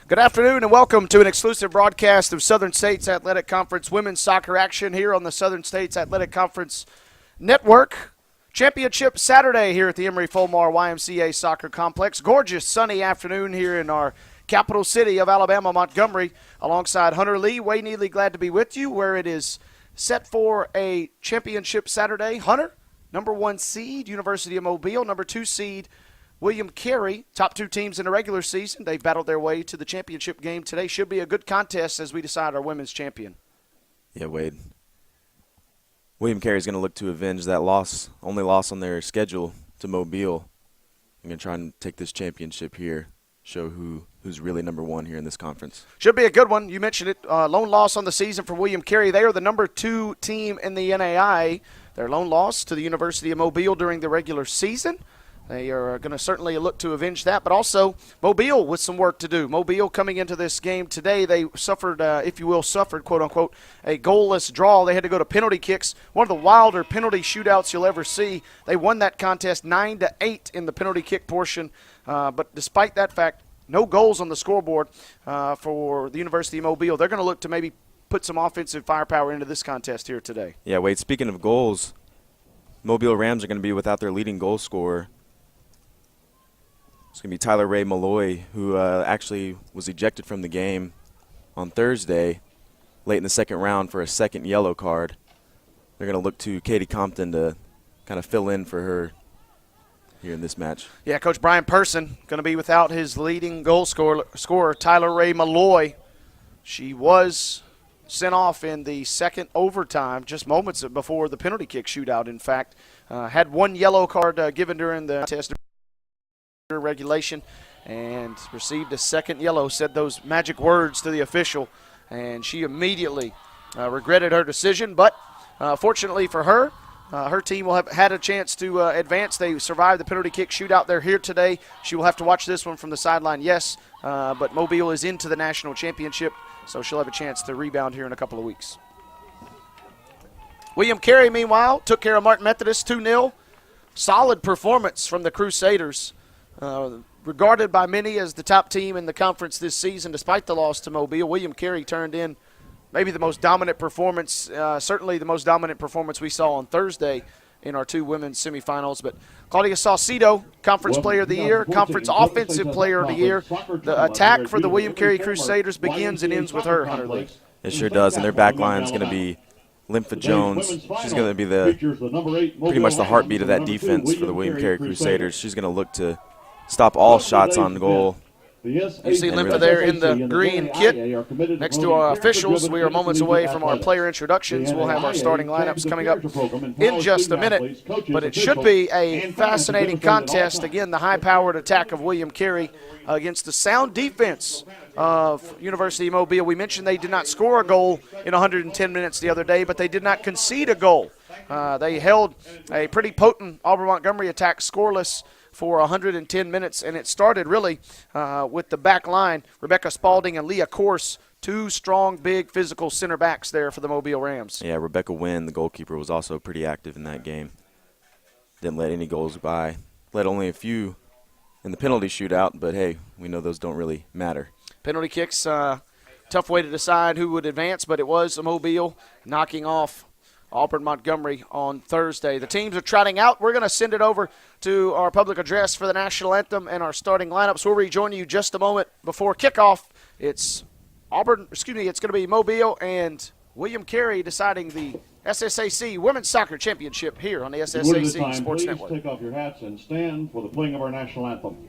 Good afternoon and welcome to an exclusive broadcast of Southern States Athletic Conference women's soccer action here on the Southern States Athletic Conference Network. Championship Saturday here at the Emory-Fulmar YMCA Soccer Complex. Gorgeous sunny afternoon here in our capital city of Alabama, Montgomery, alongside Hunter Lee. Wayne Neely, glad to be with you where it is set for a championship Saturday. Hunter, number 1 seed, University of Mobile, number 2 seed, William Carey, top 2 teams in the regular season. They've battled their way to the championship game today. Should be a good contest as we decide our women's champion. Yeah, Wade. William Carey's going to look to avenge that only loss on their schedule to Mobile. I'm going to try and take this championship here, show who's really number 1 here in this conference. Should be a good one. You mentioned it. Lone loss on the season for William Carey. They are the number 2 team in the NAI. Their lone loss to the University of Mobile during the regular season. They are going to certainly look to avenge that, but also Mobile with some work to do. Mobile coming into this game today, they suffered, quote-unquote, a goalless draw. They had to go to penalty kicks, one of the wilder penalty shootouts you'll ever see. They won that contest 9-8 in the penalty kick portion, but despite that fact, no goals on the scoreboard for the University of Mobile. They're going to look to maybe put some offensive firepower into this contest here today. Yeah, Wade, speaking of goals, Mobile Rams are going to be without their leading goal scorer. It's going to be Tyler Ray Malloy, who actually was ejected from the game on Thursday, late in the second round for a second yellow card. They're going to look to Katie Compton to kind of fill in for her here in this match. Yeah, Coach Brian Person going to be without his leading goal scorer, Tyler Ray Malloy. She was sent off in the second overtime, just moments before the penalty kick shootout, in fact. Had one yellow card given during the test regulation and received a second yellow, said those magic words to the official, and she immediately regretted her decision. But fortunately for her, her team will have had a chance to advance. They survived the penalty kick shootout. They're here today. She will have to watch this one from the sideline, yes, but Mobile is into the national championship, so she'll have a chance to rebound here in a couple of weeks. William Carey, meanwhile, took care of Martin Methodist 2-0. Solid performance from the Crusaders. Regarded by many as the top team in the conference this season, despite the loss to Mobile. William Carey turned in maybe the most dominant performance, certainly the most dominant performance we saw on Thursday in our 2 women's semifinals. But Claudia Saucedo, Conference Player of the Year, Conference Offensive Player of the Year. The attack for the William Carey Crusaders begins and ends with her, Hunter Lee. It sure does, and their back line is going to be Lympha Jones. She's going to be pretty much the heartbeat of that defense for the William Carey Crusaders. She's going to look to stop all shots on goal. You see Lympha there in the green kit. Next to our officials, we are moments away from our player introductions. We'll have our starting lineups coming up in just a minute. But it should be a fascinating contest. Again, the high-powered attack of William Carey against the sound defense of University of Mobile. We mentioned they did not score a goal in 110 minutes the other day, but they did not concede a goal. They held a pretty potent Auburn Montgomery attack scoreless for 110 minutes, and it started really with the back line, Rebecca Spalding and Leah Corse, 2 strong, big, physical center backs there for the Mobile Rams. Yeah, Rebecca Wynn, the goalkeeper, was also pretty active in that game. Didn't let any goals by. Let only a few in the penalty shootout, but hey, we know those don't really matter. Penalty kicks, tough way to decide who would advance, but it was Mobile knocking off Auburn Montgomery on Thursday. The teams are trotting out. We're going to send it over to our public address for the national anthem and our starting lineups. We'll rejoin you just a moment before kickoff. It's it's going to be Mobile and William Carey deciding the SSAC Women's Soccer Championship here on the SSAC Sports Network. Please take off your hats and stand for the playing of our national anthem.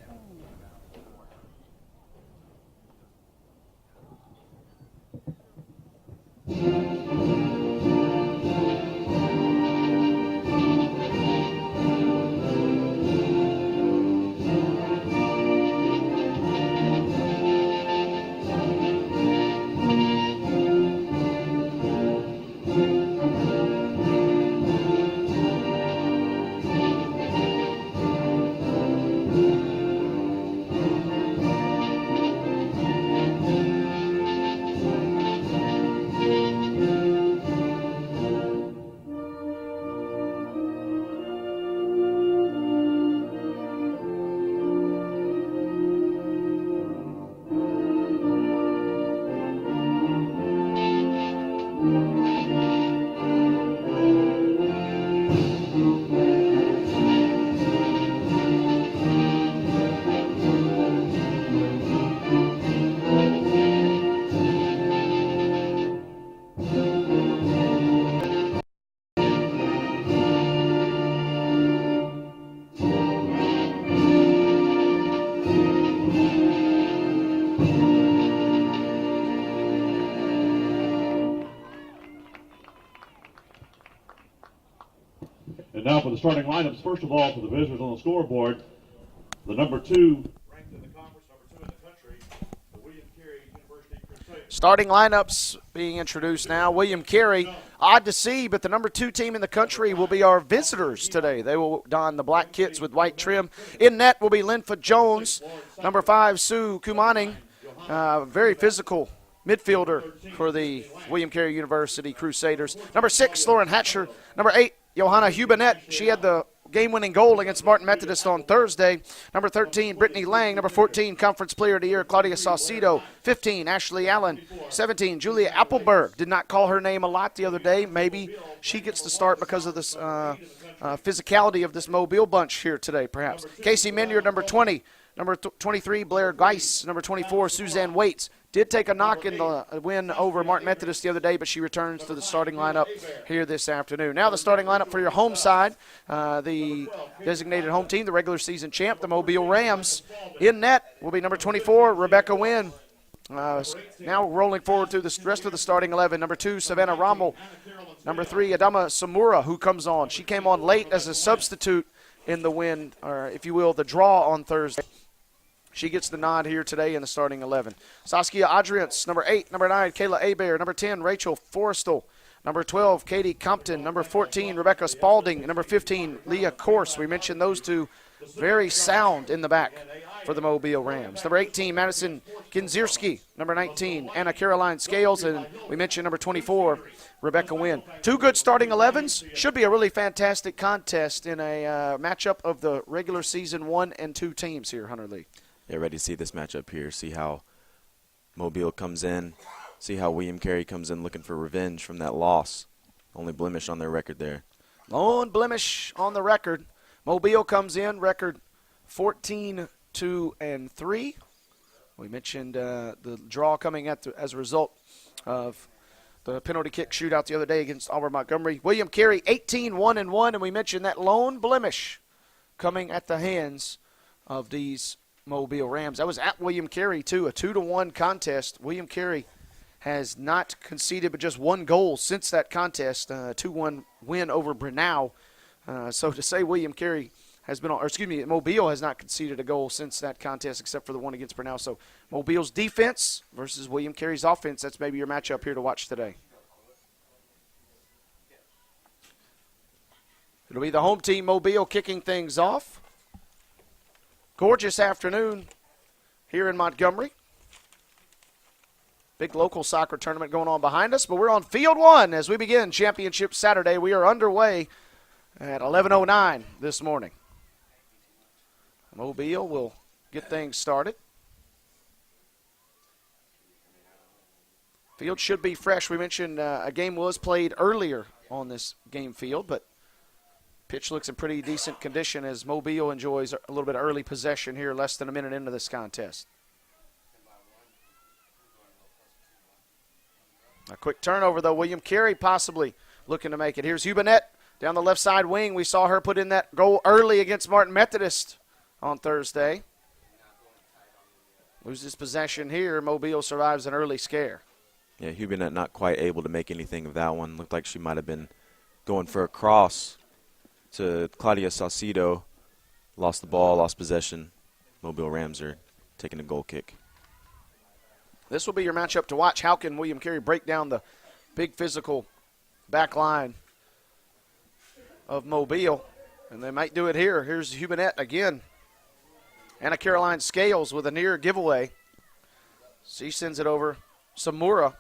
And now for the starting lineups, first of all, for the visitors on the scoreboard, the number 2, ranked in the conference, number 2 in the country, the William Carey University Crusaders. Starting lineups being introduced now. William Carey, odd to see, but the number 2 team in the country will be our visitors today. They will don the black kits with white trim. In net will be Linford Jones. Number 5, Sue Kumaning, very physical midfielder for the William Carey University Crusaders. Number 6, Lauren Hatcher. Number 8, Johanna Hubinet. She had the game-winning goal against Martin Methodist on Thursday. Number 13, Brittany Lang. Number 14, Conference Player of the Year, Claudia Saucedo. 15, Ashley Allen. 17, Julia Appleberg. Did not call her name a lot the other day. Maybe she gets to start because of this physicality of this Mobile bunch here today, perhaps. Casey Minyard, number 20. Number 23, Blair Geis. Number 24, Suzanne Waits. Did take a knock in the win over Martin Methodist the other day, but she returns to the starting lineup here this afternoon. Now the starting lineup for your home side, the designated home team, the regular season champ, the Mobile Rams. In net will be number 24, Rebecca Wynn. Now rolling forward through the rest of the starting 11. Number 2, Savannah Rommel. Number 3, Adama Samura, who comes on. She came on late as a substitute in the win, or if you will, the draw on Thursday. She gets the nod here today in the starting 11. Saskia Adrians, number 8. Number 9, Kayla Abear. Number 10, Rachel Forrestal. Number 12, Katie Compton. Number 14, Rebecca Spalding. And number 15, Leah Corse. We mentioned those two very sound in the back for the Mobile Rams. Number 18, Madison Kinzierski. Number 19, Anna Caroline Scales. And we mentioned number 24, Rebecca Wynn. 2 good starting 11s. Should be a really fantastic contest in a matchup of the regular season 1 and 2 teams here, Hunter Lee. Yeah, ready to see this matchup here, see how Mobile comes in, see how William Carey comes in looking for revenge from that loss. Only blemish on their record there. Lone blemish on the record. Mobile comes in, record 14-2-3. We mentioned the draw coming as a result of the penalty kick shootout the other day against Auburn Montgomery. William Carey 18-1-1, and we mentioned that lone blemish coming at the hands of these Mobile Rams. That was at William Carey, too, a 2-1 contest. William Carey has not conceded but just 1 goal since that contest, 2-1 win over Brenau. So to say William Carey has been, Mobile has not conceded a goal since that contest except for the one against Brenau. So Mobile's defense versus William Carey's offense, that's maybe your matchup here to watch today. It'll be the home team, Mobile, kicking things off. Gorgeous afternoon here in Montgomery. Big local soccer tournament going on behind us, but we're on Field 1 as we begin Championship Saturday. We are underway at 11:09 this morning. Mobile will get things started. Field should be fresh. We mentioned a game was played earlier on this game field, but pitch looks in pretty decent condition as Mobile enjoys a little bit of early possession here, less than a minute into this contest. A quick turnover, though. William Carey possibly looking to make it. Here's Hubinet down the left side wing. We saw her put in that goal early against Martin Methodist on Thursday. Loses possession here. Mobile survives an early scare. Yeah, Hubinet not quite able to make anything of that one. Looked like she might have been going for a cross to Claudia Saucedo. Lost the ball, lost possession. Mobile Rams are taking a goal kick. This will be your matchup to watch. How can William Carey break down the big physical back line of Mobile? And they might do it here. Here's Hubinet again. Anna Caroline Scales with a near giveaway. She sends it over. Samura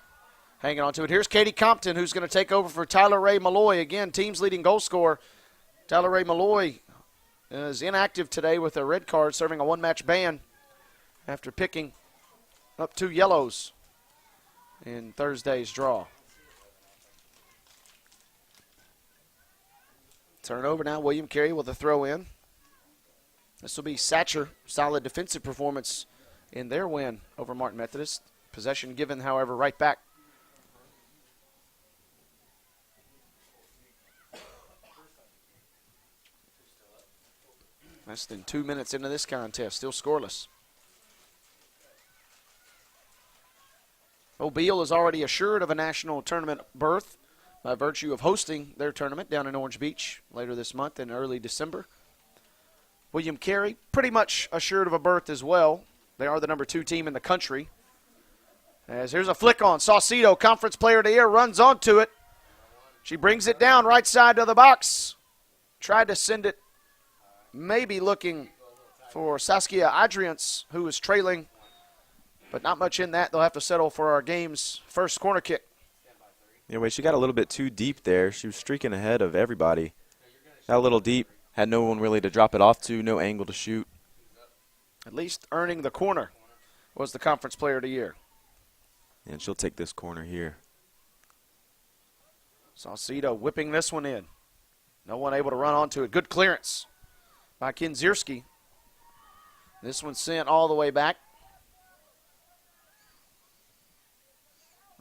hanging on to it. Here's Katie Compton, who's going to take over for Tyler Ray Malloy. Again, team's leading goal scorer. Tyler Ray Malloy is inactive today with a red card, serving a 1-match ban after picking up 2 yellows in Thursday's draw. Turnover now, William Carey with a throw in. This will be Satcher. Solid defensive performance in their win over Martin Methodist. Possession given, however, right back. Less than 2 minutes into this contest, still scoreless. Mobile is already assured of a national tournament berth by virtue of hosting their tournament down in Orange Beach later this month in early December. William Carey, pretty much assured of a berth as well. They are the number 2 team in the country. As here's a flick on. Saucedo, Conference Player of the Year, runs onto it. She brings it down right side of the box. Tried to send it, maybe looking for Saskia Adrians, who is trailing, but not much in that. They'll have to settle for our game's first corner kick. Anyway, she got a little bit too deep there. She was streaking ahead of everybody. Got a little deep. Had no one really to drop it off to, no angle to shoot. At least earning the corner was the Conference Player of the Year. And she'll take this corner here. Saucedo whipping this one in. No one able to run onto it. Good clearance by Kinzierski. This one sent all the way back.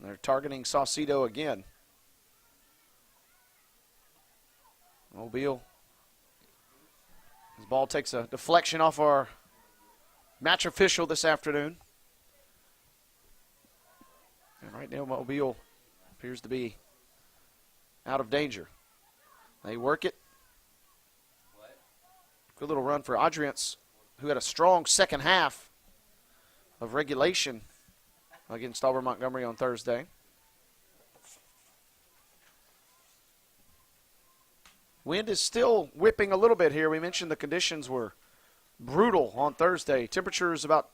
They're targeting Saucedo again. Mobile. This ball takes a deflection off our match official this afternoon. And right now Mobile appears to be out of danger. They work it. Good little run for Adrians, who had a strong second half of regulation against Auburn Montgomery on Thursday. Wind is still whipping a little bit here. We mentioned the conditions were brutal on Thursday. Temperature is about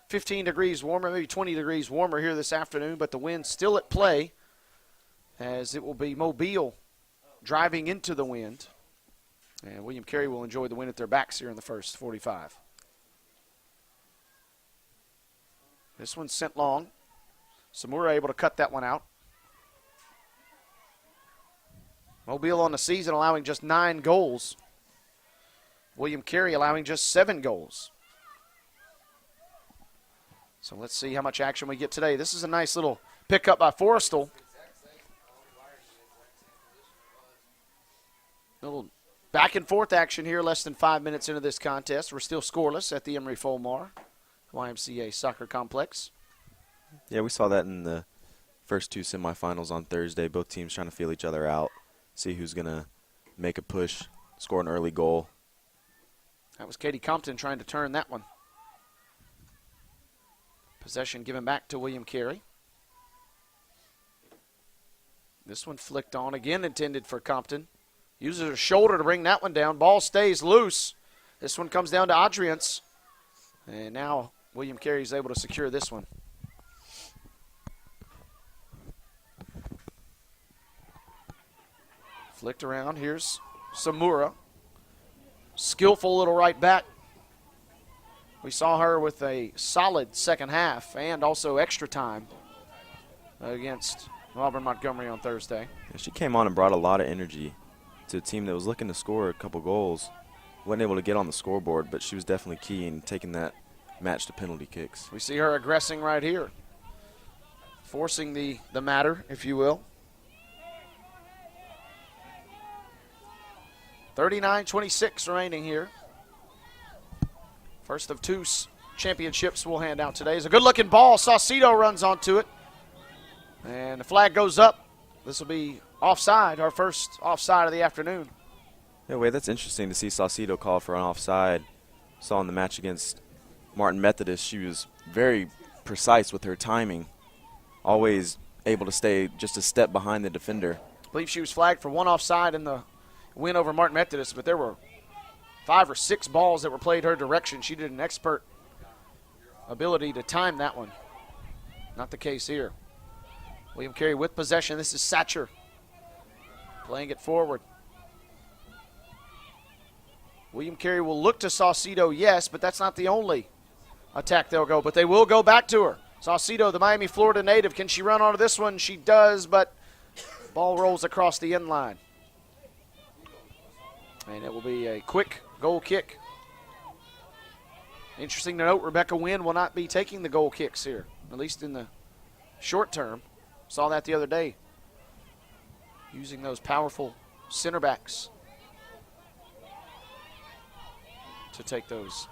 15 degrees warmer, maybe 20 degrees warmer here this afternoon, but the wind's still at play as it will be Mobile driving into the wind. And William Carey will enjoy the wind at their backs here in the first 45. This one's sent long. Samura able to cut that one out. Mobile on the season allowing just 9 goals. William Carey allowing just 7 goals. So let's see how much action we get today. This is a nice little pickup by Forrestal. Little back and forth action here, less than 5 minutes into this contest. We're still scoreless at the Emery Fulmar YMCA Soccer Complex. Yeah, we saw that in the first 2 semifinals on Thursday. Both teams trying to feel each other out, see who's going to make a push, score an early goal. That was Katie Compton trying to turn that one. Possession given back to William Carey. This one flicked on, again intended for Compton. Uses her shoulder to bring that one down. Ball stays loose. This one comes down to Adrians. And now William Carey is able to secure this one. Flicked around. Here's Samura. Skillful little right back. We saw her with a solid second half and also extra time against Auburn Montgomery on Thursday. Yeah, she came on and brought a lot of energy to a team that was looking to score a couple goals. Wasn't able to get on the scoreboard, but she was definitely key in taking that match to penalty kicks. We see her aggressing right here, forcing the matter, if you will. 39-26 remaining here. First of 2 championships we'll hand out today. It's a good-looking ball. Saucedo runs onto it. And the flag goes up. This will be offside, our first offside of the afternoon. Yeah, Wade, that's interesting to see Saucedo call for an offside. Saw in the match against Martin Methodist, she was very precise with her timing. Always able to stay just a step behind the defender. I believe she was flagged for 1 offside in the win over Martin Methodist, but there were 5 or 6 balls that were played her direction. She did an expert ability to time that one. Not the case here. William Carey with possession. This is Satcher playing it forward. William Carey will look to Saucedo, yes, but that's not the only attack they'll go. But they will go back to her. Saucedo, the Miami, Florida native. Can she run onto this one? She does, but ball rolls across the end line. And it will be a quick goal kick. Interesting to note, Rebecca Wynn will not be taking the goal kicks here, at least in the short term. Saw that the other day, using those powerful center backs to take those.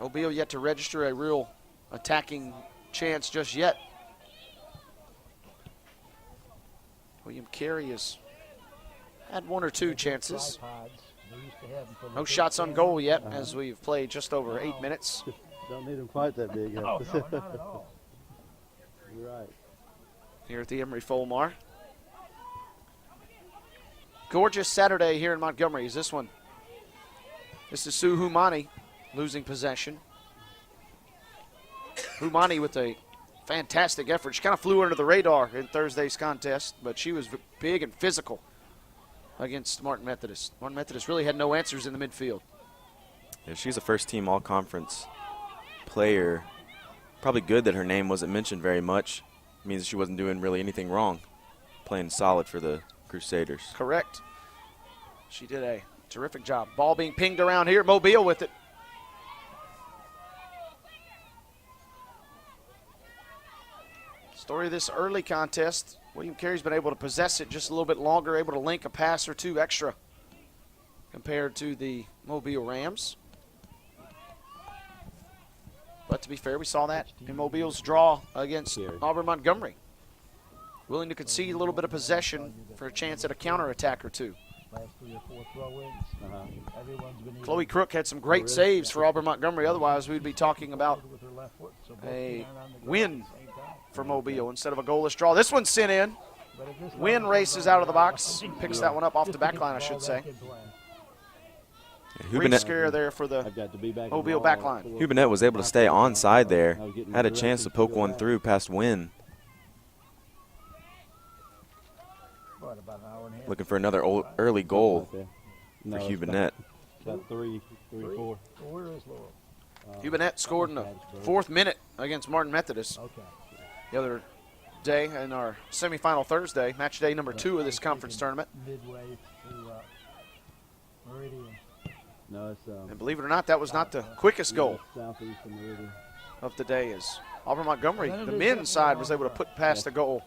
Mobile yet to register a real attacking chance just yet William Carey has had one or two chances. No shots on goal yet, as we've played just over 8 minutes. Don't need them quite that big. No, not at all. You're right. Here at the Emery Fulmar. Gorgeous Saturday here in Montgomery is this one. This is Sue Humani losing possession. Humani with a fantastic effort. She kind of flew under the radar in Thursday's contest, but she was big and physical against Martin Methodist. Martin Methodist really had no answers in the midfield. Yeah, she's a first-team all-conference player. Probably good that her name wasn't mentioned very much. It means she wasn't doing really anything wrong. Playing solid for the Crusaders. Correct. She did a terrific job. Ball being pinged around here. Mobile with it. Story of this early contest, William Carey's been able to possess it just a little bit longer, able to link a pass or two extra compared to the Mobile Rams. But to be fair, we saw that in Mobile's draw against Auburn Montgomery. Willing to concede a little bit of possession for a chance at a counterattack or two. Last 3 or 4 throw-ins. Everyone's been Chloe Crook had some great saves for Auburn Montgomery. Otherwise, we'd be talking about with her left foot, so both a behind on the ground win at the same time. for Mobile instead of a goalless draw. This one's sent in. But at this Win level, races out of the box. Picks that one up off the back line, I should say. Great scare there for the I've got to be back. Mobile back line. Hubinet was able to stay onside there. Had a chance to poke one through past Wynn. What, about an hour and a half? Looking for another early goal No, for it's Hubinet. about three, 4. Well, where is Laurel? Hubinet scored in the 4th minute against Martin Methodist Okay. the other day in our semifinal Thursday, match day number 2 of this conference tournament. Midway through Meridian. No, it's And believe it or not, that was not the quickest goal southeast of Meridian. of the day, as Auburn Montgomery, the men's side, was able to put past the goal.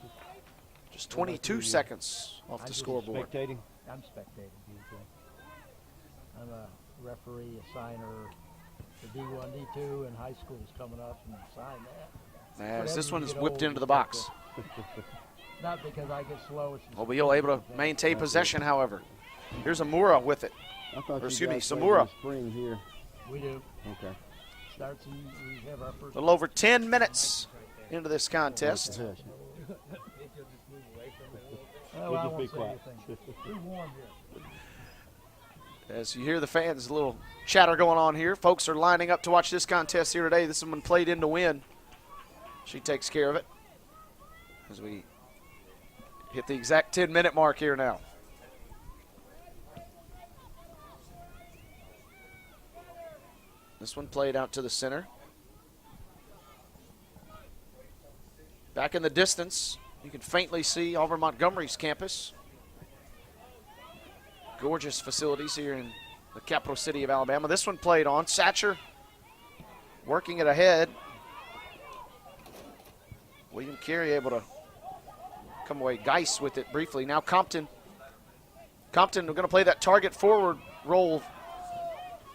Just 22 seconds off the scoreboard. Spectating. I'm spectating. I'm a referee, a signer for D1, D2, and high school's coming up and sign that. As this one is whipped into the box. Not because I get slow. It's just Mobile able to maintain possession, however. Here's Amura with it. I thought Or you excuse me, guys played Samura. in the spring here. We do. Okay. Starts and we have our A first. little over 10 minutes into this contest. Possession. Well, We'll I just won't be say quiet. anything. Be warm here. As you hear the fans, a little chatter going on here. Folks are lining up to watch this contest here today. This one played in to win. She takes care of it as we hit the exact 10-minute mark here now. This one played out to the center. Back in the distance, you can faintly see Auburn Montgomery's campus. Gorgeous facilities here in the capital city of Alabama. This one played on. Satcher working it ahead. William Carey able to come away. Geis with it briefly. Now Compton. Compton, we're going to play that target forward role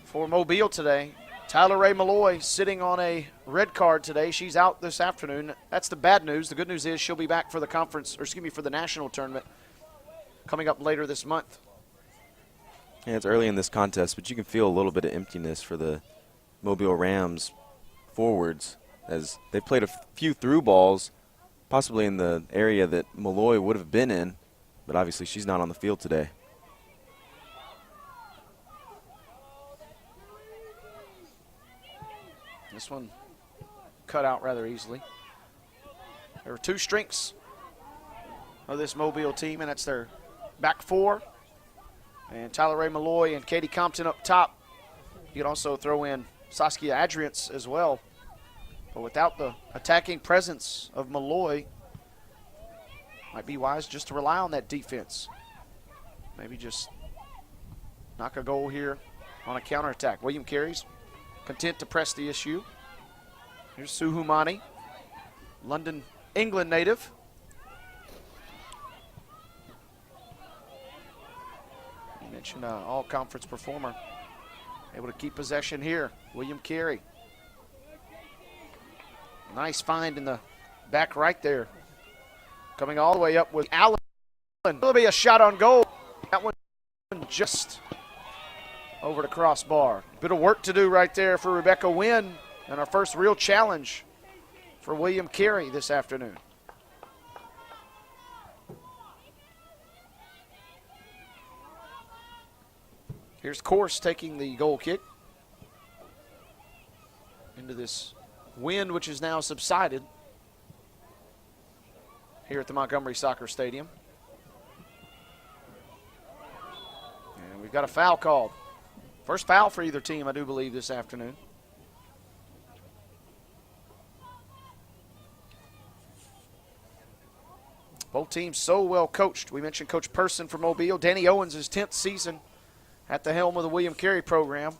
for Mobile today. Tyler Ray Malloy sitting on a red card today. She's out this afternoon. That's the bad news. The good news is she'll be back for the conference, or excuse me, for the national tournament coming up later this month. Yeah, it's early in this contest, but you can feel a little bit of emptiness for the Mobile Rams forwards as they played a few through balls, possibly in the area that Malloy would have been in, but obviously she's not on the field today. This one cut out rather easily. There are two strengths of this Mobile team, and that's their back four. And Tyler Ray Malloy and Katie Compton up top. You can also throw in Saskia Adriance as well. But without the attacking presence of Malloy, might be wise just to rely on that defense. Maybe just knock a goal here on a counterattack. William Carey's content to press the issue. Here's Sue Humani, London, England native. You mentioned all-conference performer. Able to keep possession here. William Carey. Nice find in the back right there. Coming all the way up with Allen. It'll be a shot on goal. That one just over the crossbar. Bit of work to do right there for Rebecca Wynn, and our first real challenge for William Carey this afternoon. Here's Course taking the goal kick into this wind, which has now subsided here at the Montgomery Soccer Stadium. And we've got a foul called. First foul for either team, I do believe, this afternoon. Both teams so well coached. We mentioned Coach Person for Mobile. Danny Owens' 10th season at the helm of the William Carey program.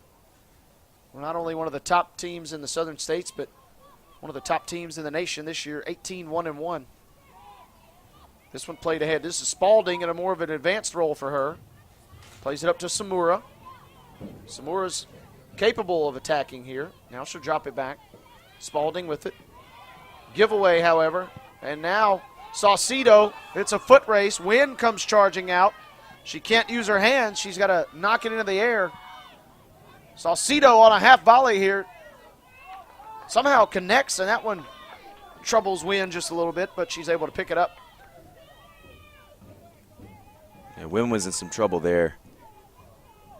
We're not only one of the top teams in the southern states, but one of the top teams in the nation this year, 18-1-1. This one played ahead. This is Spalding in a more of an advanced role for her. Plays it up to Samura. Samura's capable of attacking here. Now she'll drop it back. Spalding with it. Giveaway, however. And now Saucedo. It's a foot race. Wynn comes charging out. She can't use her hands. She's got to knock it into the air. Saucedo on a half volley here. Somehow connects, and that one troubles Wynn just a little bit, but she's able to pick it up. Yeah, Wynn was in some trouble there.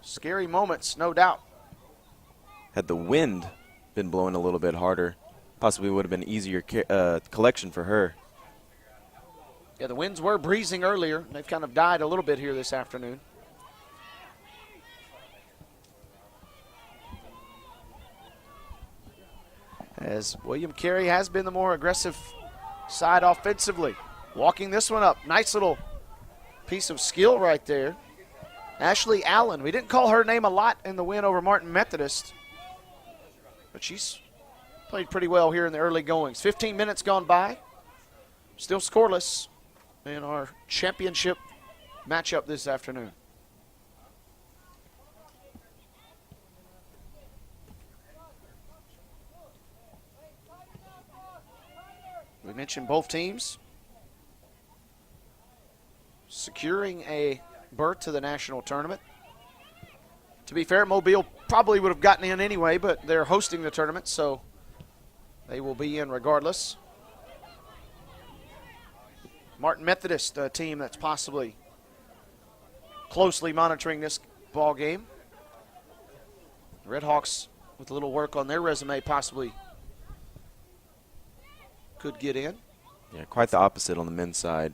Scary moments, no doubt. Had the wind been blowing a little bit harder, possibly would have been easier collection for her. Yeah, the winds were breezing earlier. They've kind of died a little bit here this afternoon. As William Carey has been the more aggressive side offensively. Walking this one up. Nice little piece of skill right there. Ashley Allen. We didn't call her name a lot in the win over Martin Methodist, but she's played pretty well here in the early goings. 15 minutes gone by. Still scoreless in our championship matchup this afternoon. We mentioned both teams securing a berth to the national tournament. To be fair, Mobile probably would have gotten in anyway, but they're hosting the tournament, so they will be in regardless. Martin Methodist, a team that's possibly closely monitoring this ball game. Redhawks, with a little work on their resume, possibly could get in. Yeah, quite the opposite on the men's side.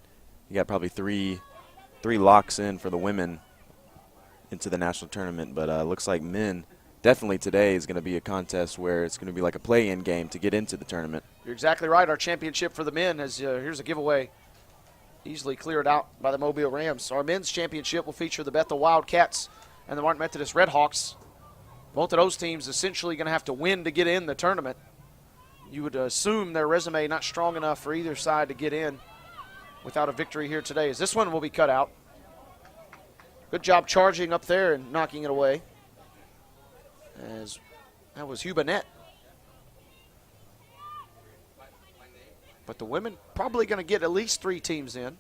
You got probably three locks in for the women into the national tournament, but looks like men definitely today is going to be a contest where it's going to be like a play-in game to get into the tournament. You're exactly right. Our championship for the men is here's a giveaway. Easily cleared out by the Mobile Rams. Our men's championship will feature the Bethel Wildcats and the Martin Methodist Redhawks. Both of those teams essentially going to have to win to get in the tournament. You would assume their resume not strong enough for either side to get in without a victory here today, as this one will be cut out. Good job charging up there and knocking it away, as that was Hubanet. But the women probably going to get at least 3 teams in.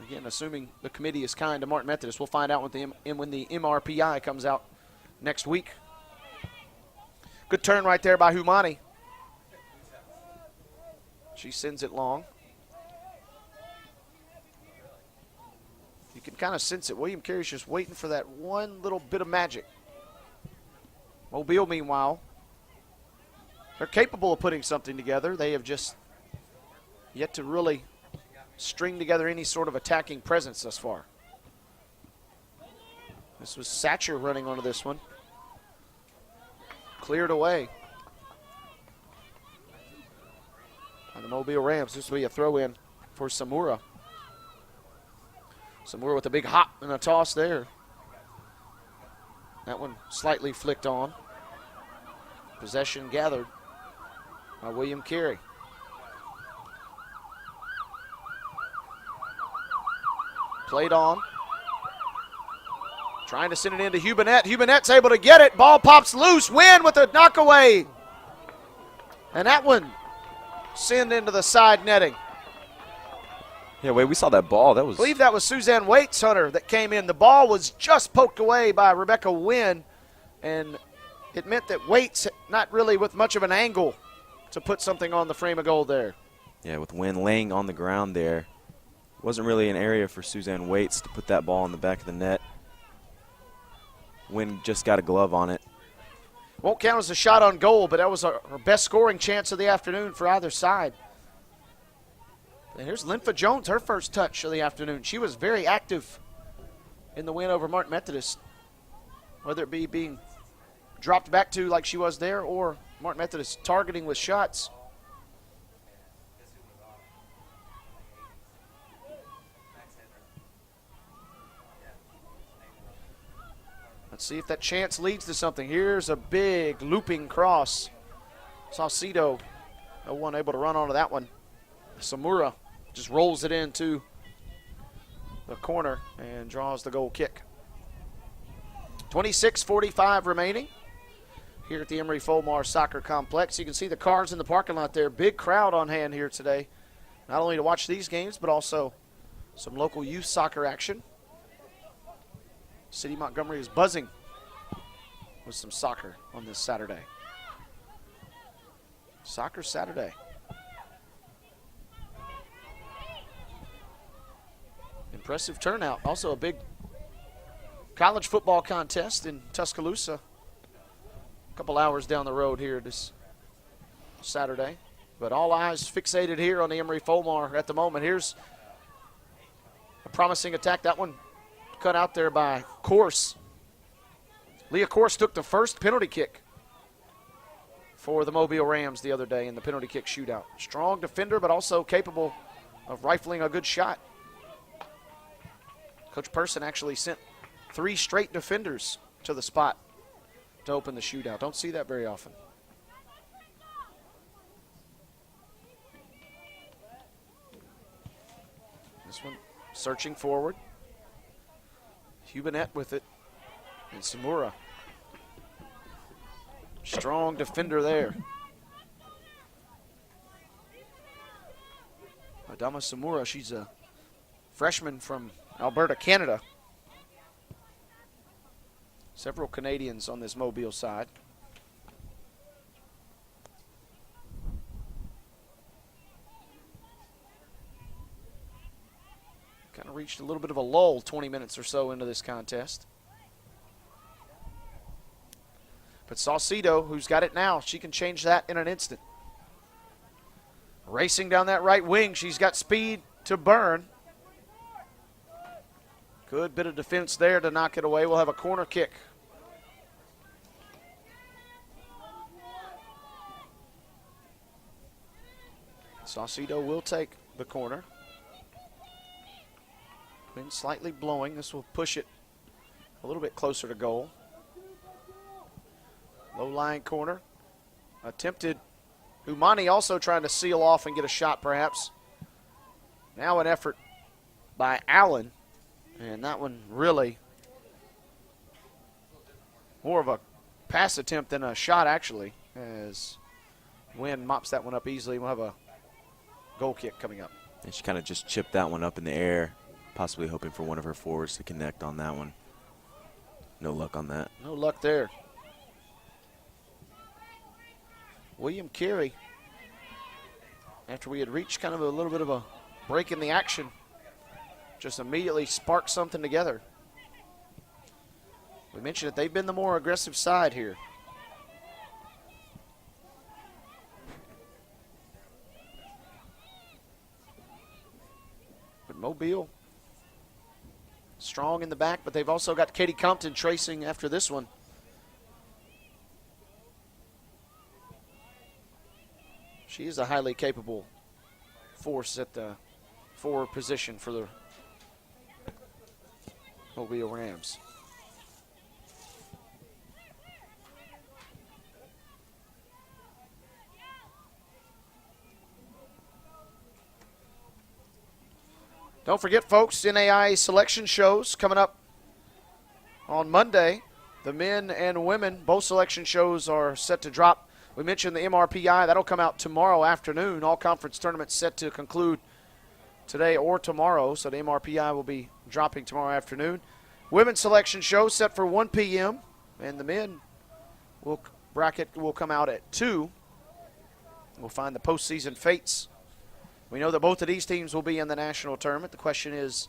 Again, assuming the committee is kind to Martin Methodist. We'll find out when the MRPI comes out next week. Good turn right there by Humani. She sends it long. You can kind of sense it. William Carey's just waiting for that one little bit of magic. Mobile, meanwhile, they're capable of putting something together. They have just yet to really string together any sort of attacking presence thus far. This was Satcher running onto this one. Cleared away by the Mobile Rams. This will be a throw-in for Samura. Samura with a big hop and a toss there. That one slightly flicked on. Possession gathered by William Carey. Played on. Trying to send it into Hubanet. Hubanet's able to get it. Ball pops loose. Wynn with a knockaway. And that one send into the side netting. Yeah, Wade, we saw that ball. That was. I believe that was Suzanne Waits, Hunter, that came in. The ball was just poked away by Rebecca Wynn, and it meant that Waits, not really with much of an angle to put something on the frame of goal there. Yeah, with Wynn laying on the ground there. Wasn't really an area for Suzanne Waits to put that ball in the back of the net. Wynn just got a glove on it. Won't count as a shot on goal, but that was her best scoring chance of the afternoon for either side. And here's Linfa Jones, her first touch of the afternoon. She was very active in the win over Martin Methodist, whether it be being dropped back to like she was there or Martin Methodist targeting with shots. Let's see if that chance leads to something. Here's a big looping cross. Saucedo, no one able to run onto that one. Samura just rolls it into the corner and draws the goal kick. 26:45 remaining here at the Emory-Fulmar Soccer Complex. You can see the cars in the parking lot there. Big crowd on hand here today, not only to watch these games, but also some local youth soccer action. City Montgomery is buzzing with some soccer on this Saturday. Soccer Saturday. Impressive turnout. Also a big college football contest in Tuscaloosa. A couple hours down the road here this Saturday. But all eyes fixated here on the Emory-Fulmar at the moment. Here's a promising attack. That one cut out there by Corse. Leah Corse took the first penalty kick for the Mobile Rams the other day in the penalty kick shootout. Strong defender, but also capable of rifling a good shot. Coach Person actually sent 3 straight defenders to the spot to open the shootout. Don't see that very often. This one searching forward. Hubinet with it. And Samura. Strong defender there. Adama Samura, she's a freshman from Alberta, Canada. Several Canadians on this Mobile side. Kind of reached a little bit of a lull 20 minutes or so into this contest. But Saucedo, who's got it now, she can change that in an instant. Racing down that right wing, she's got speed to burn. Good bit of defense there to knock it away. We'll have a corner kick. Saucedo will take the corner. Wind slightly blowing. This will push it a little bit closer to goal. Low line corner. Attempted. Umani also trying to seal off and get a shot perhaps. Now an effort by Allen. And that one really more of a pass attempt than a shot actually, as Wynn mops that one up easily. We'll have a goal kick coming up. And she kind of just chipped that one up in the air, possibly hoping for one of her forwards to connect on that one. No luck on that. No luck there. William Carey, after we had reached kind of a little bit of a break in the action, just immediately sparked something together. We mentioned that they've been the more aggressive side here. But Mobile, strong in the back, but they've also got Katie Compton tracing after this one. She is a highly capable force at the forward position for the Mobile Rams. Don't forget, folks, NAIA selection shows coming up on Monday. The men and women, both selection shows are set to drop We mentioned the MRPI. That'll come out tomorrow afternoon. All conference tournaments set to conclude today or tomorrow, so the MRPI will be dropping tomorrow afternoon. Women's selection show set for 1 p.m., and the men bracket will come out at 2. We'll find the postseason fates. We know that both of these teams will be in the national tournament. The question is,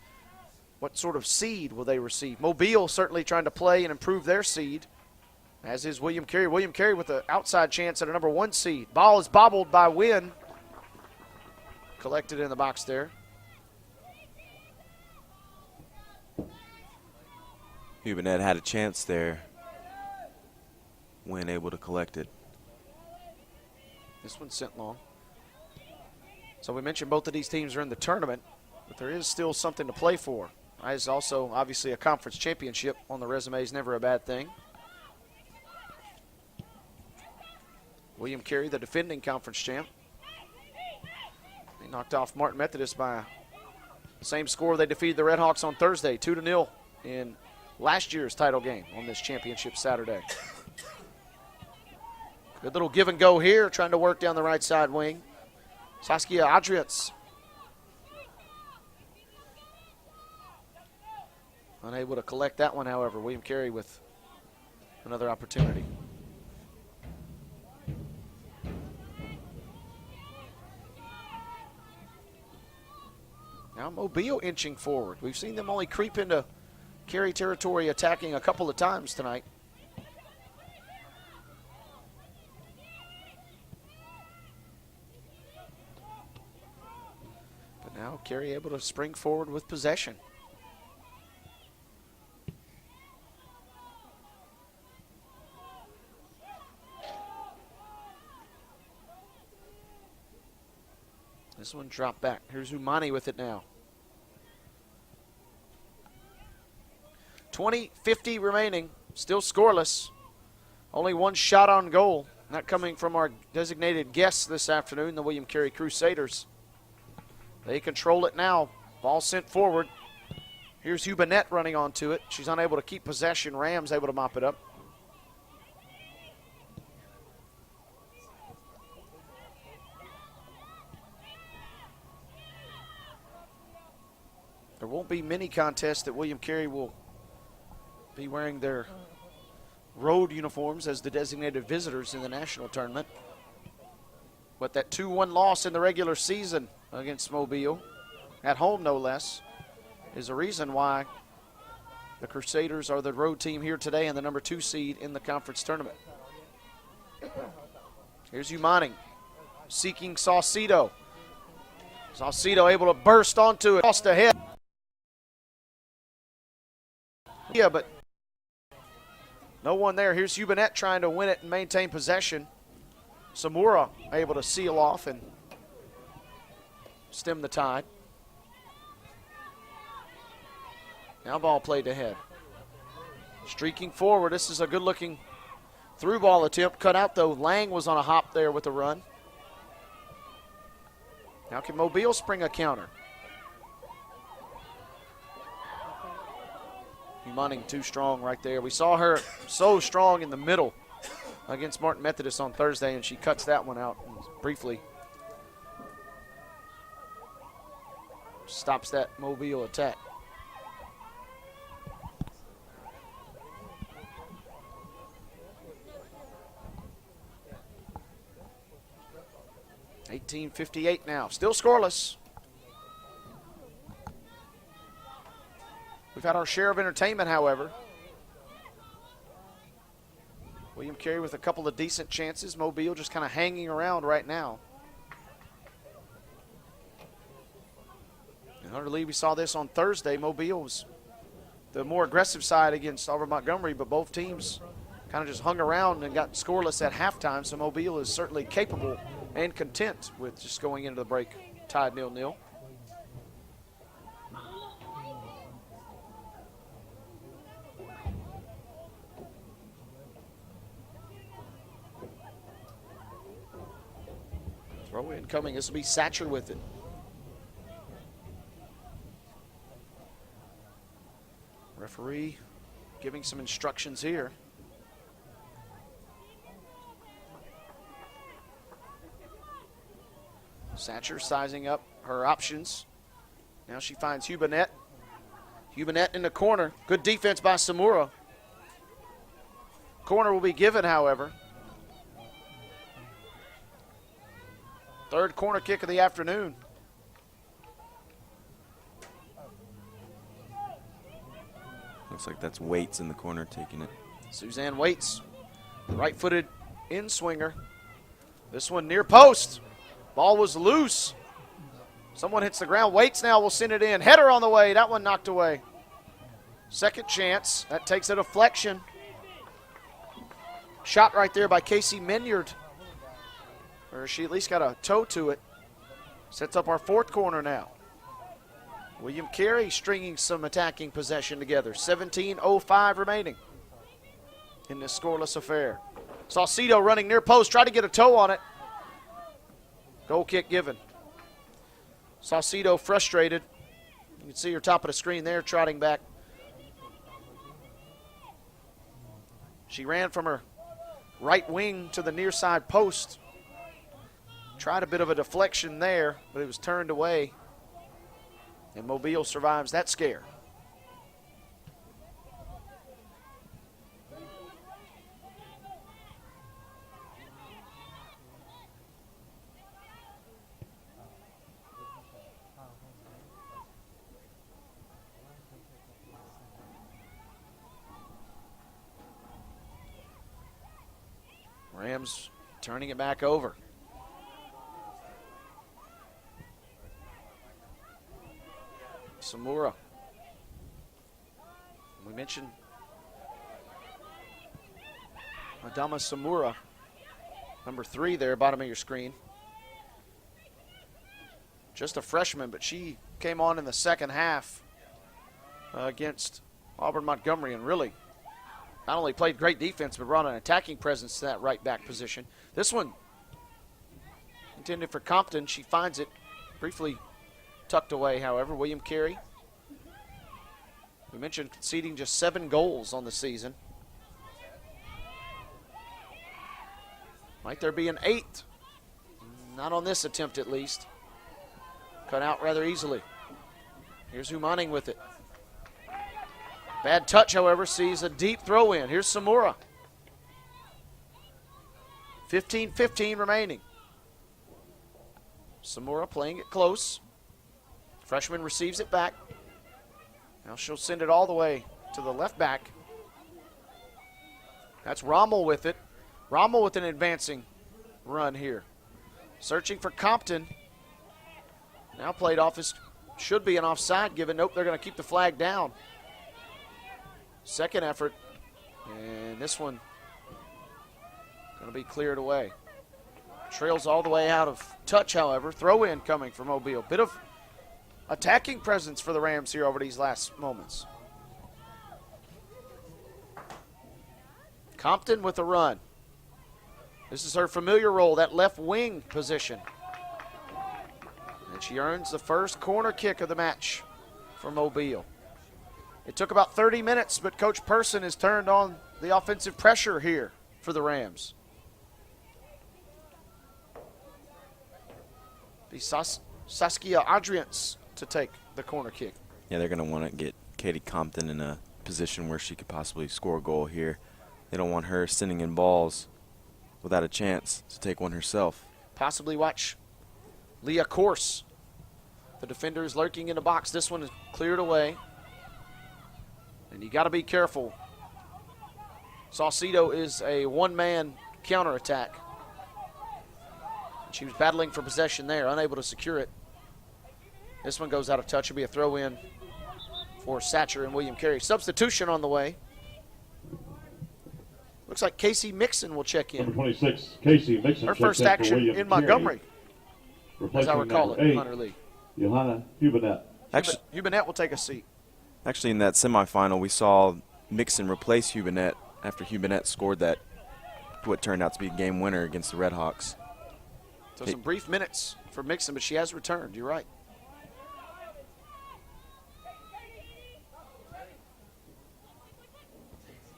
what sort of seed will they receive? Mobile certainly trying to play and improve their seed, as is William Carey. William Carey with an outside chance at a number 1 seed. Ball is bobbled by Wynn. Collected in the box there. Hubernet had a chance there. Wynn able to collect it. This one's sent long. So we mentioned both of these teams are in the tournament, but there is still something to play for. There's also obviously a conference championship on the resume is never a bad thing. William Carey, the defending conference champ. They knocked off Martin Methodist by the same score they defeated the Red Hawks on Thursday, 2-0 in last year's title game on this championship Saturday. Good little give and go here, trying to work down the right side wing. Saskia Adrians. Unable to collect that one, however. William Carey with another opportunity. Now Mobile inching forward. We've seen them only creep into Carey territory attacking a couple of times tonight. But now Carey able to spring forward with possession. This one dropped back. Here's Umani with it now. 20:50 remaining. Still scoreless. Only one shot on goal. That coming from our designated guests this afternoon, the William Carey Crusaders. They control it now. Ball sent forward. Here's Hubanet running onto it. She's unable to keep possession. Rams able to mop it up. There won't be many contests that William Carey will be wearing their road uniforms as the designated visitors in the national tournament. But that 2-1 loss in the regular season against Mobile, at home no less, is a reason why the Crusaders are the road team here today and the number 2 seed in the conference tournament. Here's Umani seeking Saucedo. Saucedo able to burst onto it, lost ahead. Yeah, but no one there. Here's Hubanet trying to win it and maintain possession. Samura able to seal off and stem the tide. Now ball played ahead. Streaking forward. This is a good-looking through ball attempt. Cut out, though. Lang was on a hop there with a run. Now can Mobile spring a counter? Munning too strong right there. We saw her so strong in the middle against Martin Methodist on Thursday, and she cuts that one out briefly. Stops that Mobile attack. $18:58 now. Still scoreless. We've had our share of entertainment, however. William Carey with a couple of decent chances. Mobile just kind of hanging around right now. In Hunter Lee, we saw this on Thursday. Mobile was the more aggressive side against Auburn Montgomery, but both teams kind of just hung around and got scoreless at halftime. So Mobile is certainly capable and content with just going into the break tied 0-0. Throw incoming. This will be Satcher with it. Referee giving some instructions here. Satcher sizing up her options. Now she finds Hubinet. Hubinet in the corner. Good defense by Samura. Corner will be given, however. Third corner kick of the afternoon. Looks like that's Waits in the corner taking it. Suzanne Waits, right-footed in-swinger. This one near post. Ball was loose. Someone hits the ground. Waits now will send it in. Header on the way. That one knocked away. Second chance. That takes a deflection. Shot right there by Casey Minyard. Or she at least got a toe to it. Sets up our fourth corner now. William Carey stringing some attacking possession together. 17:05 remaining in this scoreless affair. Saucedo running near post. Tried to get a toe on it. Goal kick given. Saucedo frustrated. You can see her top of the screen there trotting back. She ran from her right wing to the near side post. Tried a bit of a deflection there, but it was turned away. And Mobile survives that scare. Rams turning it back over. Samura. We mentioned Adama Samura, number 3 there, bottom of your screen. Just a freshman, but she came on in the second half against Auburn Montgomery and really not only played great defense, but brought an attacking presence to that right back position. This one intended for Compton. She finds it briefly tucked away, however. William Carey, we mentioned conceding just 7 goals on the season. Might there be an 8th? Not on this attempt, at least. Cut out rather easily. Here's Humaning with it. Bad touch, however, sees a deep throw in. Here's Samura. 15-15 remaining. Samura playing it close. Freshman receives it back. Now she'll send it all the way to the left back. That's Rommel with it. Rommel with an advancing run here. Searching for Compton. Now played off his, should be an offside given. Nope, they're going to keep the flag down. Second effort. And this one going to be cleared away. Trails all the way out of touch, however. Throw in coming from Mobile. Bit of attacking presence for the Rams here over these last moments. Compton with a run. This is her familiar role, that left wing position. And she earns the first corner kick of the match for Mobile. It took about 30 minutes, but Coach Person has turned on the offensive pressure here for the Rams. Be Saskia Adrians to take the corner kick. Yeah, they're going to want to get Katie Compton in a position where she could possibly score a goal here. They don't want her sending in balls without a chance to take one herself. Possibly watch Leah Corse. The defender is lurking in the box. This one is cleared away. And you got to be careful. Saucedo is a one-man counterattack. She was battling for possession there, unable to secure it. This one goes out of touch. It'll be a throw-in for Satcher and William Carey. Substitution on the way. Looks like Casey Mixon will check in. Number 26, Casey Mixon. Her first action in Montgomery, as I recall it, in Hunter Lee. Johanna Hubinet. Hubinet will take a seat. Actually, in that semifinal, we saw Mixon replace Hubinet after Hubinet scored that, what turned out to be a game winner against the Red Hawks. So some brief minutes for Mixon, but she has returned. You're right.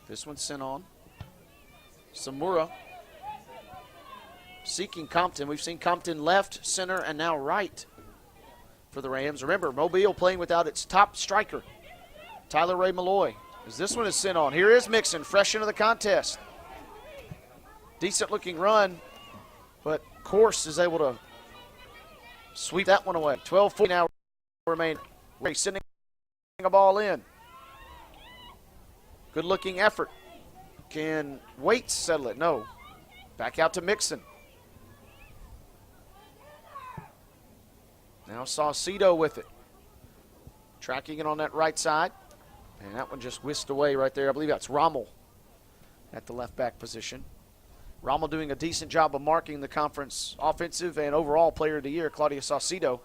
This one's sent on. Samura seeking Compton. We've seen Compton left, center, and now right for the Rams. Remember, Mobile playing without its top striker, Tyler Ray Malloy, as this one is sent on. Here is Mixon, fresh into the contest. Decent looking run, but Course is able to sweep that one away. 12-40 now remain. Ray sending a ball in. Good looking effort. Can Waits settle it? No. Back out to Mixon. Now Saucedo with it. Tracking it on that right side. And that one just whisked away right there. I believe that's Rommel at the left back position. Rommel doing a decent job of marking the conference offensive and overall player of the year, Claudio Saucedo.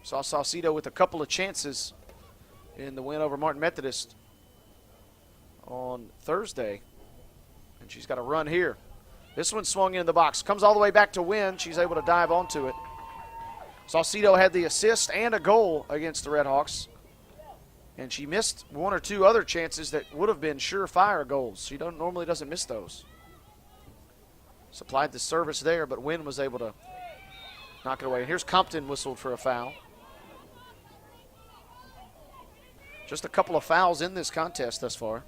Saw Saucedo with a couple of chances in the win over Martin Methodist on Thursday. And she's got a run here. This one swung in the box. Comes all the way back to Wynn. She's able to dive onto it. Saucedo had the assist and a goal against the Redhawks. And she missed one or two other chances that would have been surefire goals. She normally doesn't miss those. Supplied the service there, but Wynn was able to knock it away. Here's Compton whistled for a foul. Just a couple of fouls in this contest thus far.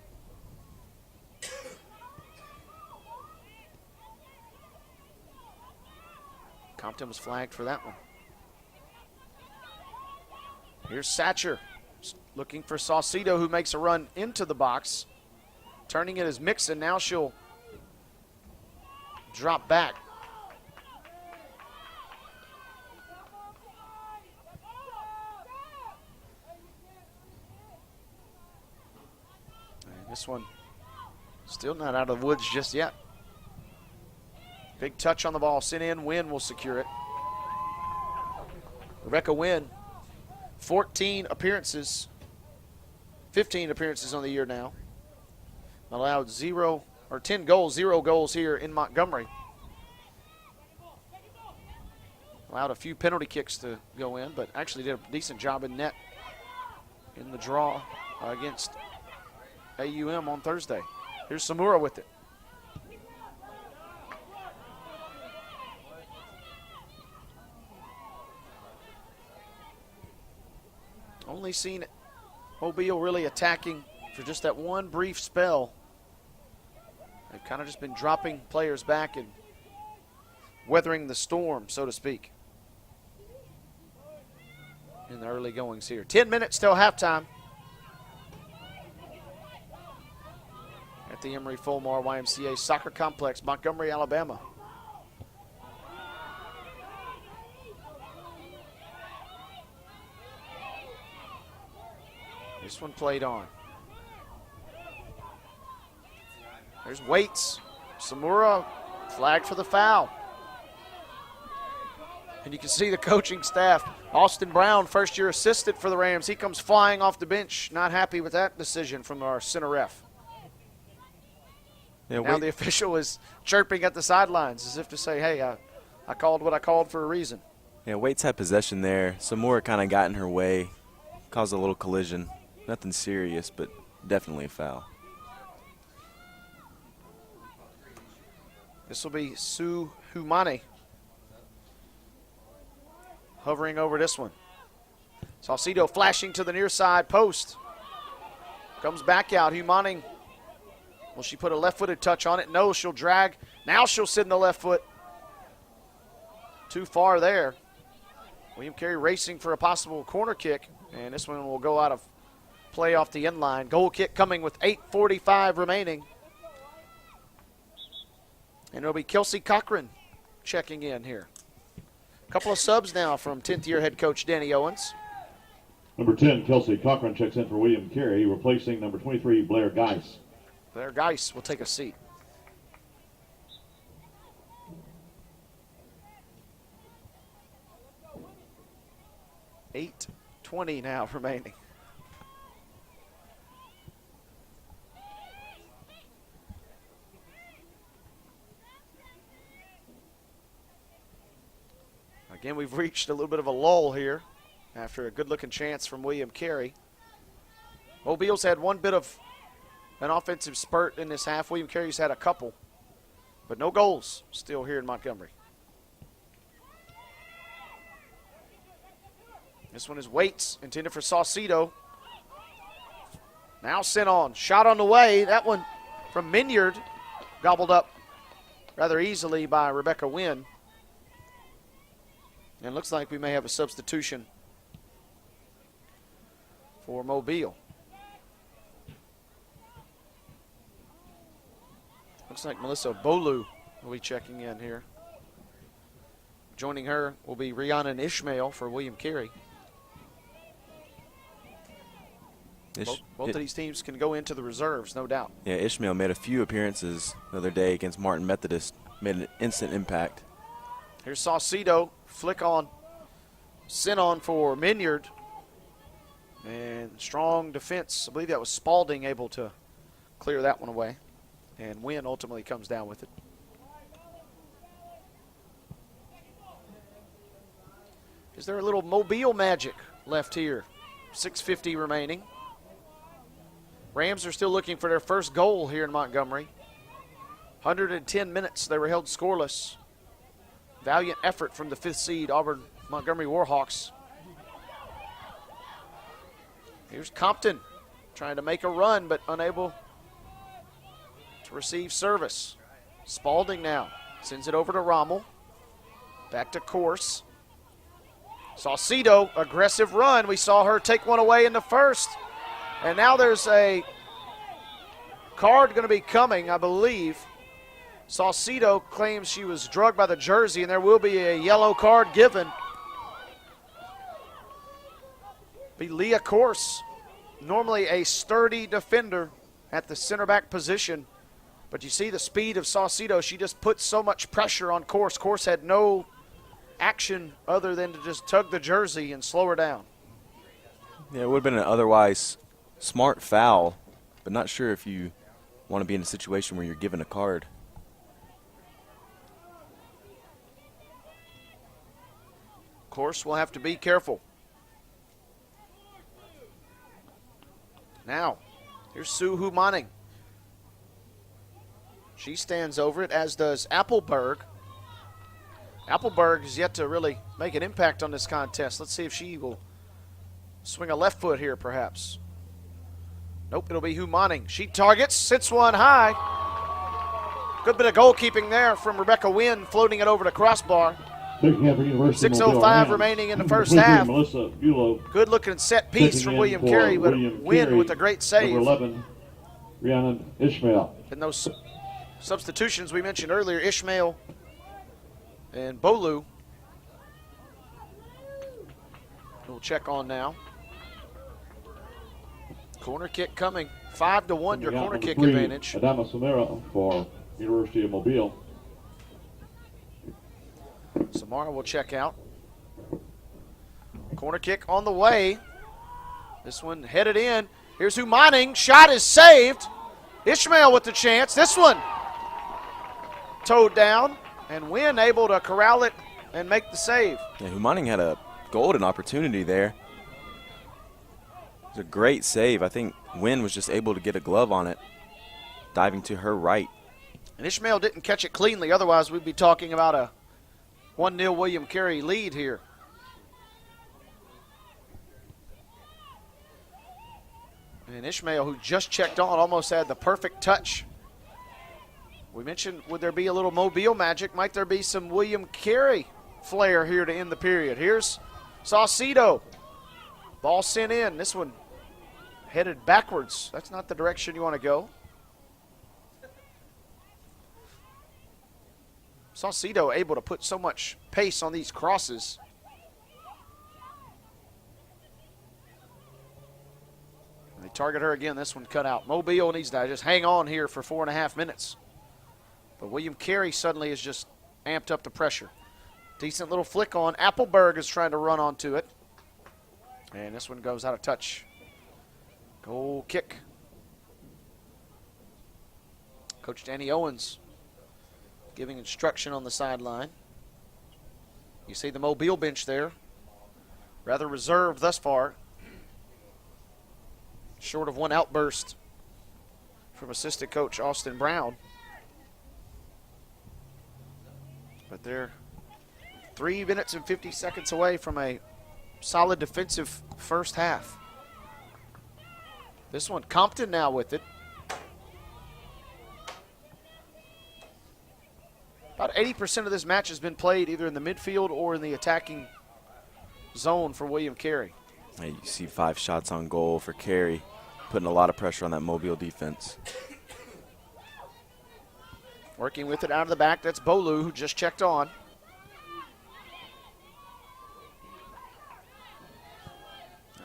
Compton was flagged for that one. Here's Satcher looking for Saucedo, who makes a run into the box. Turning it as Mixon. Now she'll drop back. And this one still not out of the woods just yet. Big touch on the ball. Sent in. Wynn will secure it. Rebecca Wynn, 14 appearances, 15 appearances on the year now. Allowed 10 goals, 0 goals here in Montgomery. Allowed a few penalty kicks to go in, but actually did a decent job in net in the draw against AUM on Thursday. Here's Samura with it. Only seen Mobile really attacking for just that one brief spell. They've kind of just been dropping players back and weathering the storm, so to speak, in the early goings here. 10 minutes till halftime at the Emory Fulmar YMCA Soccer Complex, Montgomery, Alabama. This one played on. There's Waits. Samura flagged for the foul. And you can see the coaching staff. Austin Brown, first-year assistant for the Rams. He comes flying off the bench. Not happy with that decision from our center ref. Yeah, now the official is chirping at the sidelines as if to say, hey, I called what I called for a reason. Yeah, Waits had possession there. Samura kind of got in her way, caused a little collision. Nothing serious, but definitely a foul. This will be Sue Humane hovering over this one. Saucedo flashing to the near side post. Comes back out. Humane, will she put a left-footed touch on it? No, she'll drag. Now she'll sit in the left foot. Too far there. William Carey racing for a possible corner kick, and this one will go out of play off the end line. Goal kick coming with 8:45 remaining. And it'll be Kelsey Cochran checking in here. A couple of subs now from 10th-year head coach Danny Owens. Number 10, Kelsey Cochran checks in for William Carey, replacing number 23, Blair Geis. Blair Geis will take a seat. $8:20 now remaining. Again, we've reached a little bit of a lull here after a good-looking chance from William Carey. Mobile's had one bit of an offensive spurt in this half. William Carey's had a couple, but no goals still here in Montgomery. This one is Waits, intended for Saucedo. Now sent on. Shot on the way. That one from Minyard, gobbled up rather easily by Rebecca Wynn. And looks like we may have a substitution for Mobile. Looks like Melissa Bolu will be checking in here. Joining her will be Rhiannon Ishmael for William Carey. Both of these teams can go into the reserves, no doubt. Yeah, Ishmael made a few appearances the other day against Martin Methodist, made an instant impact. Here's Saucedo, flick on, sent on for Minyard. And strong defense. I believe that was Spalding able to clear that one away. And Wynn ultimately comes down with it. Is there a little Mobile magic left here? 6:50 remaining. Rams are still looking for their first goal here in Montgomery. 110 minutes they were held scoreless. Valiant effort from the 5th seed Auburn Montgomery Warhawks. Here's Compton trying to make a run but unable to receive service. Spalding now sends it over to Rommel. Back to Course. Saucedo, aggressive run. We saw her take one away in the first. And now there's a card going to be coming, I believe. Saucedo claims she was drugged by the jersey, and there will be a yellow card given. Be Leah Course, normally a sturdy defender at the center back position. But you see the speed of Saucedo. She just put so much pressure on Course. Course had no action other than to just tug the jersey and slow her down. Yeah, it would have been an otherwise smart foul, but not sure if you want to be in a situation where you're given a card. Course will have to be careful. Now, here's Sue Humaning. She stands over it, as does Appleberg. Appleberg has yet to really make an impact on this contest. Let's see if she will swing a left foot here, perhaps. Nope, it'll be Humaning. She targets, sits one high. Good bit of goalkeeping there from Rebecca Wynn, floating it over the crossbar. 6:05 remaining in the first half. Good looking set piece from William Carey, but Wynn with a great save. Number 11, Rhiannon Ishmael. And those substitutions we mentioned earlier, Ishmael and Bolu. We'll check on now. Corner kick coming. 5-1 your corner kick advantage. Adama Samara for University of Mobile. Samara will check out. Corner kick on the way. This one headed in. Here's Humaning. Shot is saved. Ishmael with the chance. This one towed down, and Wynn able to corral it and make the save. Yeah, Humaning had a golden opportunity there. It was a great save. I think Wynn was just able to get a glove on it, diving to her right. And Ishmael didn't catch it cleanly. Otherwise, we'd be talking about a 1-0 William Carey lead here. And Ishmael, who just checked on, almost had the perfect touch. We mentioned, would there be a little Mobile magic? Might there be some William Carey flair here to end the period? Here's Saucedo. Ball sent in. This one headed backwards. That's not the direction you want to go. Saucedo able to put so much pace on these crosses. And they target her again. This one cut out. Mobile needs to just hang on here for 4.5 minutes. But William Carey suddenly has just amped up the pressure. Decent little flick on. Appleberg is trying to run onto it. And this one goes out of touch. Goal kick. Coach Danny Owens giving instruction on the sideline. You see the Mobile bench there. Rather reserved thus far. Short of one outburst from assistant coach Austin Brown. But they're 3 minutes and 50 seconds away from a solid defensive first half. This one, Compton now with it. About 80% of this match has been played either in the midfield or in the attacking zone for William Carey. Hey, you see 5 shots on goal for Carey, putting a lot of pressure on that Mobile defense. Working with it out of the back, that's Bolu, who just checked on.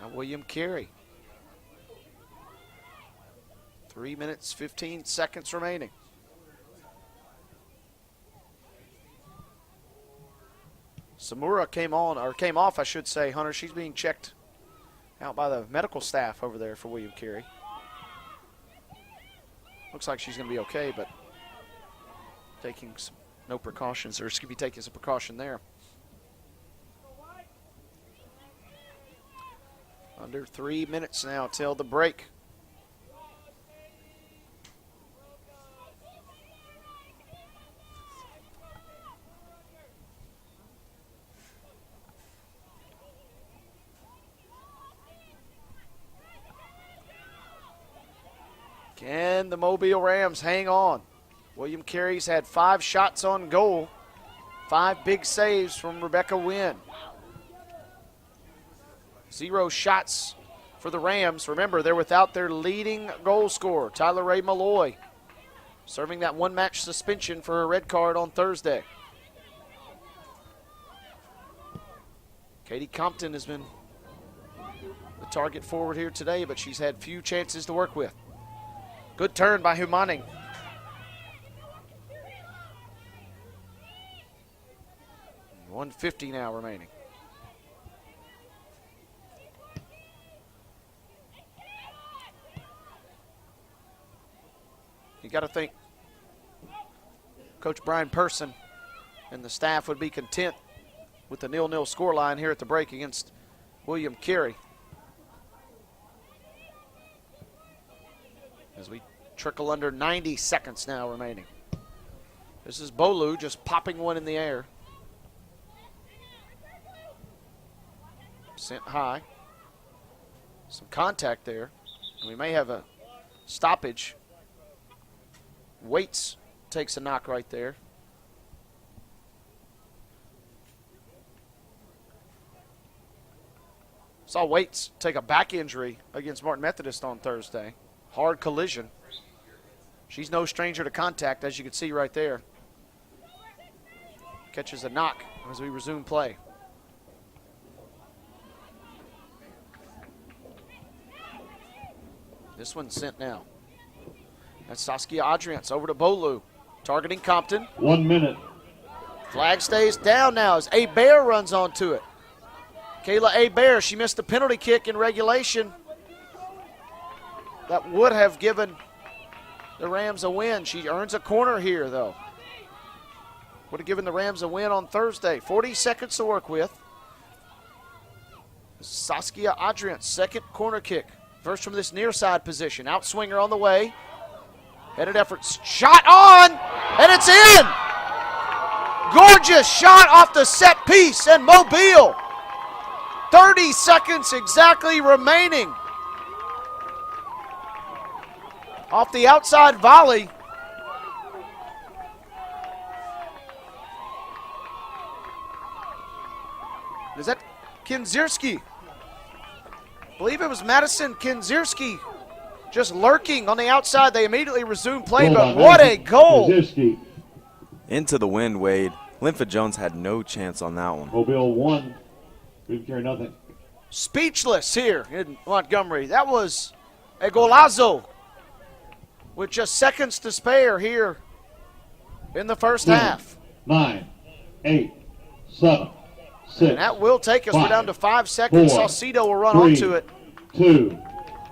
Now William Carey. 3 minutes, 15 seconds remaining. Samura came off, I should say, Hunter. She's being checked out by the medical staff over there for William Carey. Looks like she's going to be okay, but taking no precautions, or she could be taking some precaution there. Under 3 minutes now till the break. Can the Mobile Rams hang on? William Carey's had 5 shots on goal, 5 big saves from Rebecca Wynn. 0 shots for the Rams. Remember, they're without their leading goal scorer, Tyler Ray Malloy, serving that 1-match suspension for a red card on Thursday. Katie Compton has been the target forward here today, but she's had few chances to work with. Good turn by Humaning. $150 now remaining. You got to think Coach Brian Person and the staff would be content with the 0-0 scoreline here at the break against William Carey. As we trickle under 90 seconds now remaining. This is Bolu just popping one in the air. Sent high. Some contact there. And we may have a stoppage. Waits takes a knock right there. Saw Waits take a back injury against Martin Methodist on Thursday. Hard collision. She's no stranger to contact, as you can see right there. Catches a knock as we resume play. This one's sent now. That's Saskia Adriance over to Bolu. Targeting Compton. 1 minute. Flag stays down now as A. Bear runs onto it. Kayla A. Bear, she missed a penalty kick in regulation. That would have given the Rams a win. She earns a corner here, though. Would have given the Rams a win on Thursday. 40 seconds to work with. Saskia Adriance, second corner kick. First from this near side position. Outswinger on the way. Headed efforts. Shot on! And it's in! Gorgeous shot off the set piece, and Mobile. 30 seconds exactly remaining. Off the outside volley. Is that Kinzierski? I believe it was Madison Kinzierski just lurking on the outside. They immediately resumed play, but what a goal. Into the wind, Wade. Linfa Jones had no chance on that one. Mobile 1. William Carey nothing. Speechless here in Montgomery. That was a golazo with just seconds to spare here in the first half. 9, 8, 7, 6. And that will take us. 5, We're down to 5 seconds. 4, Saucedo will run 3, onto it. 2,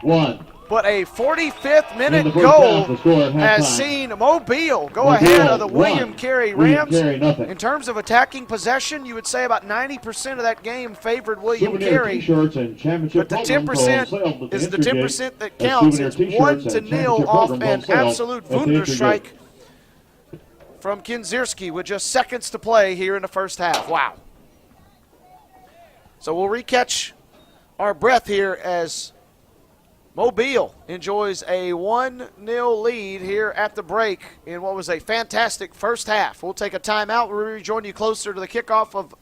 1. But a 45th In minute the first half, goal the score at has halftime. seen Mobile go Mobile ahead of the one, William Carey William Rams. Carey nothing. In terms of attacking possession, you would say about 90% of that game favored William Souvenir Carey. T-shirts and championship But the programs are on 10% sale at the is the entry 10% gate. that That's counts. souvenir It's T-shirts 1-0 and championship off programs on an sale absolute at the entry gate. Wunderstrike from Kinzierski with just seconds to play here in the first half. Wow. So we'll recatch our breath here as Mobile enjoys a 1-0 lead here at the break in what was a fantastic first half. We'll take a timeout. We'll rejoin you closer to the kickoff of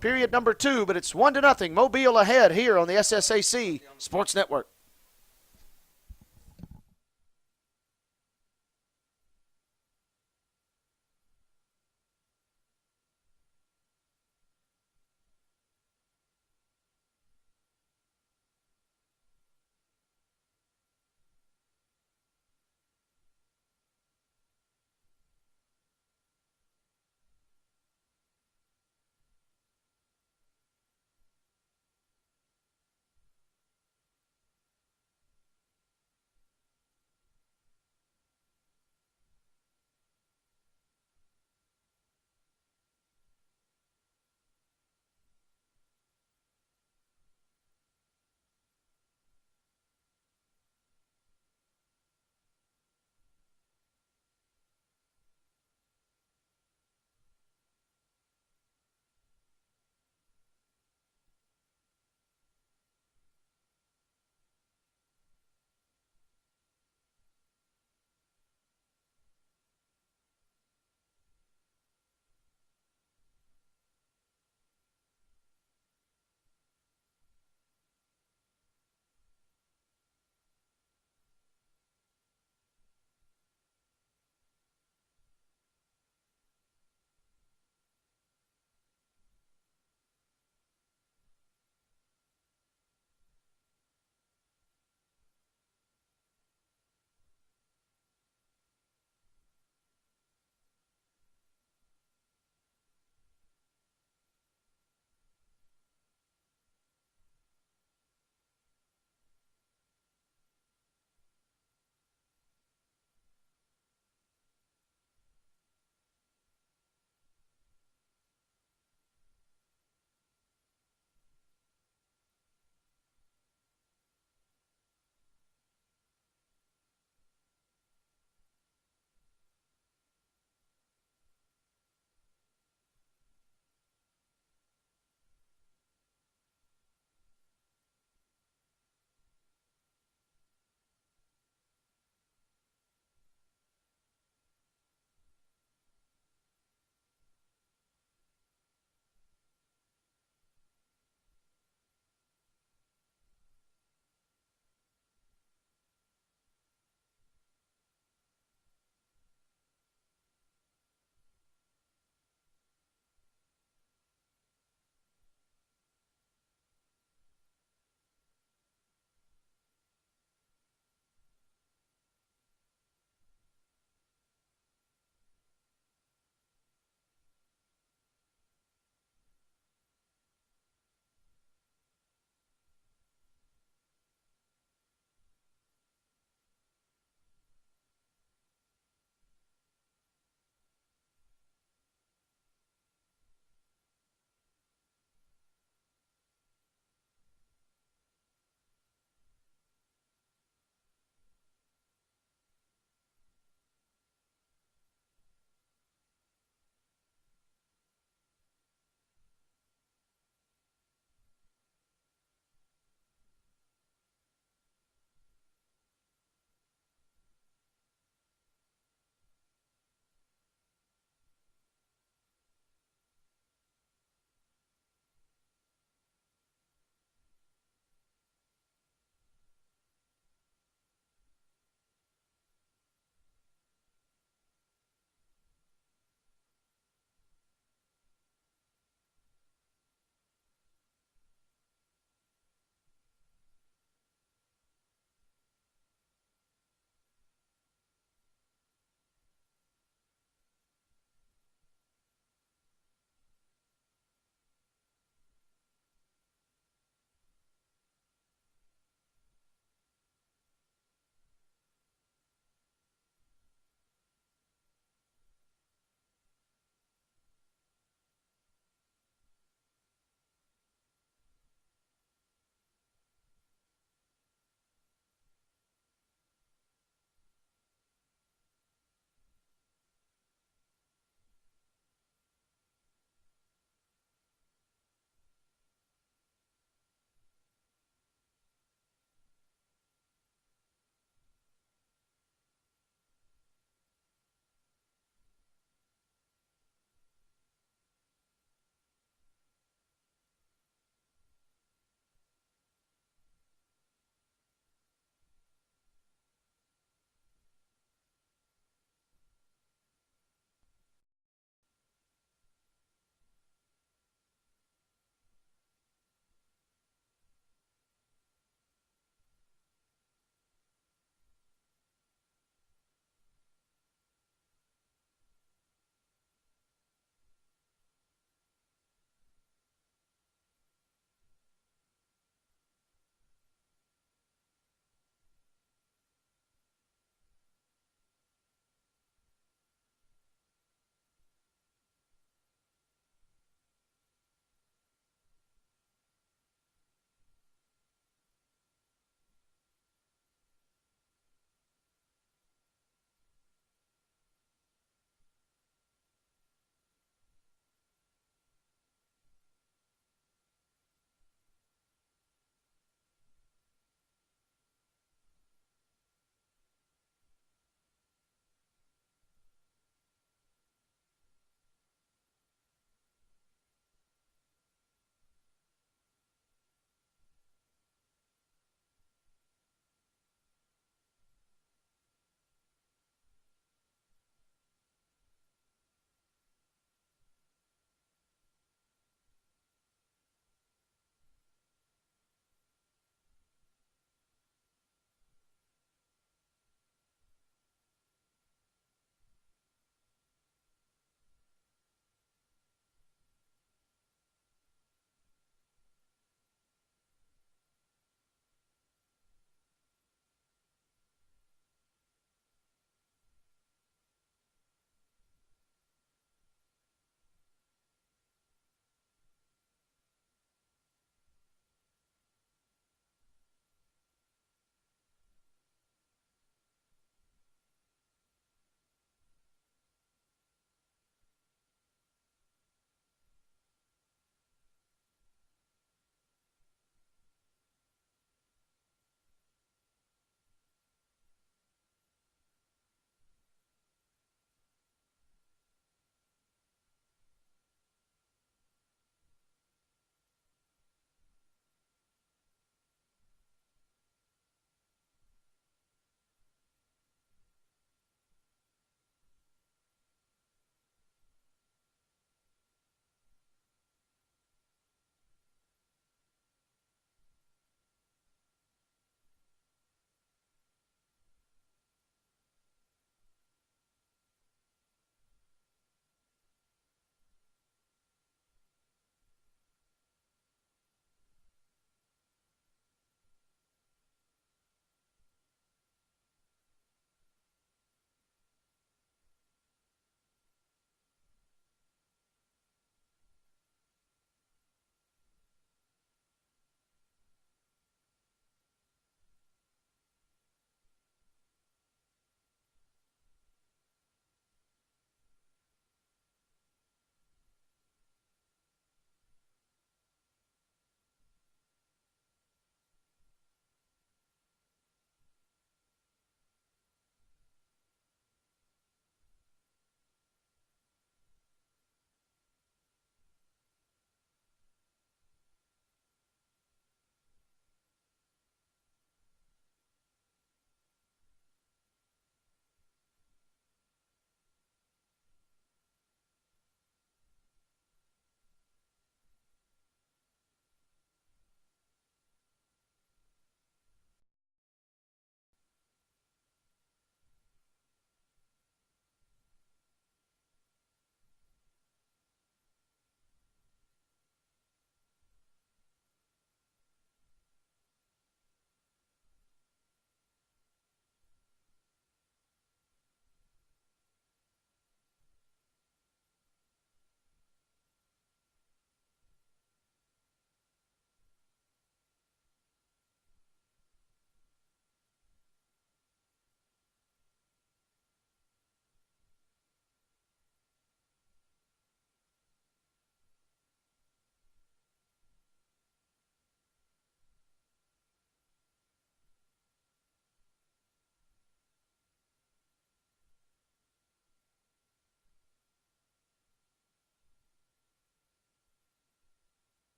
period number 2, but it's 1-0. Mobile ahead here on the SSAC Sports Network.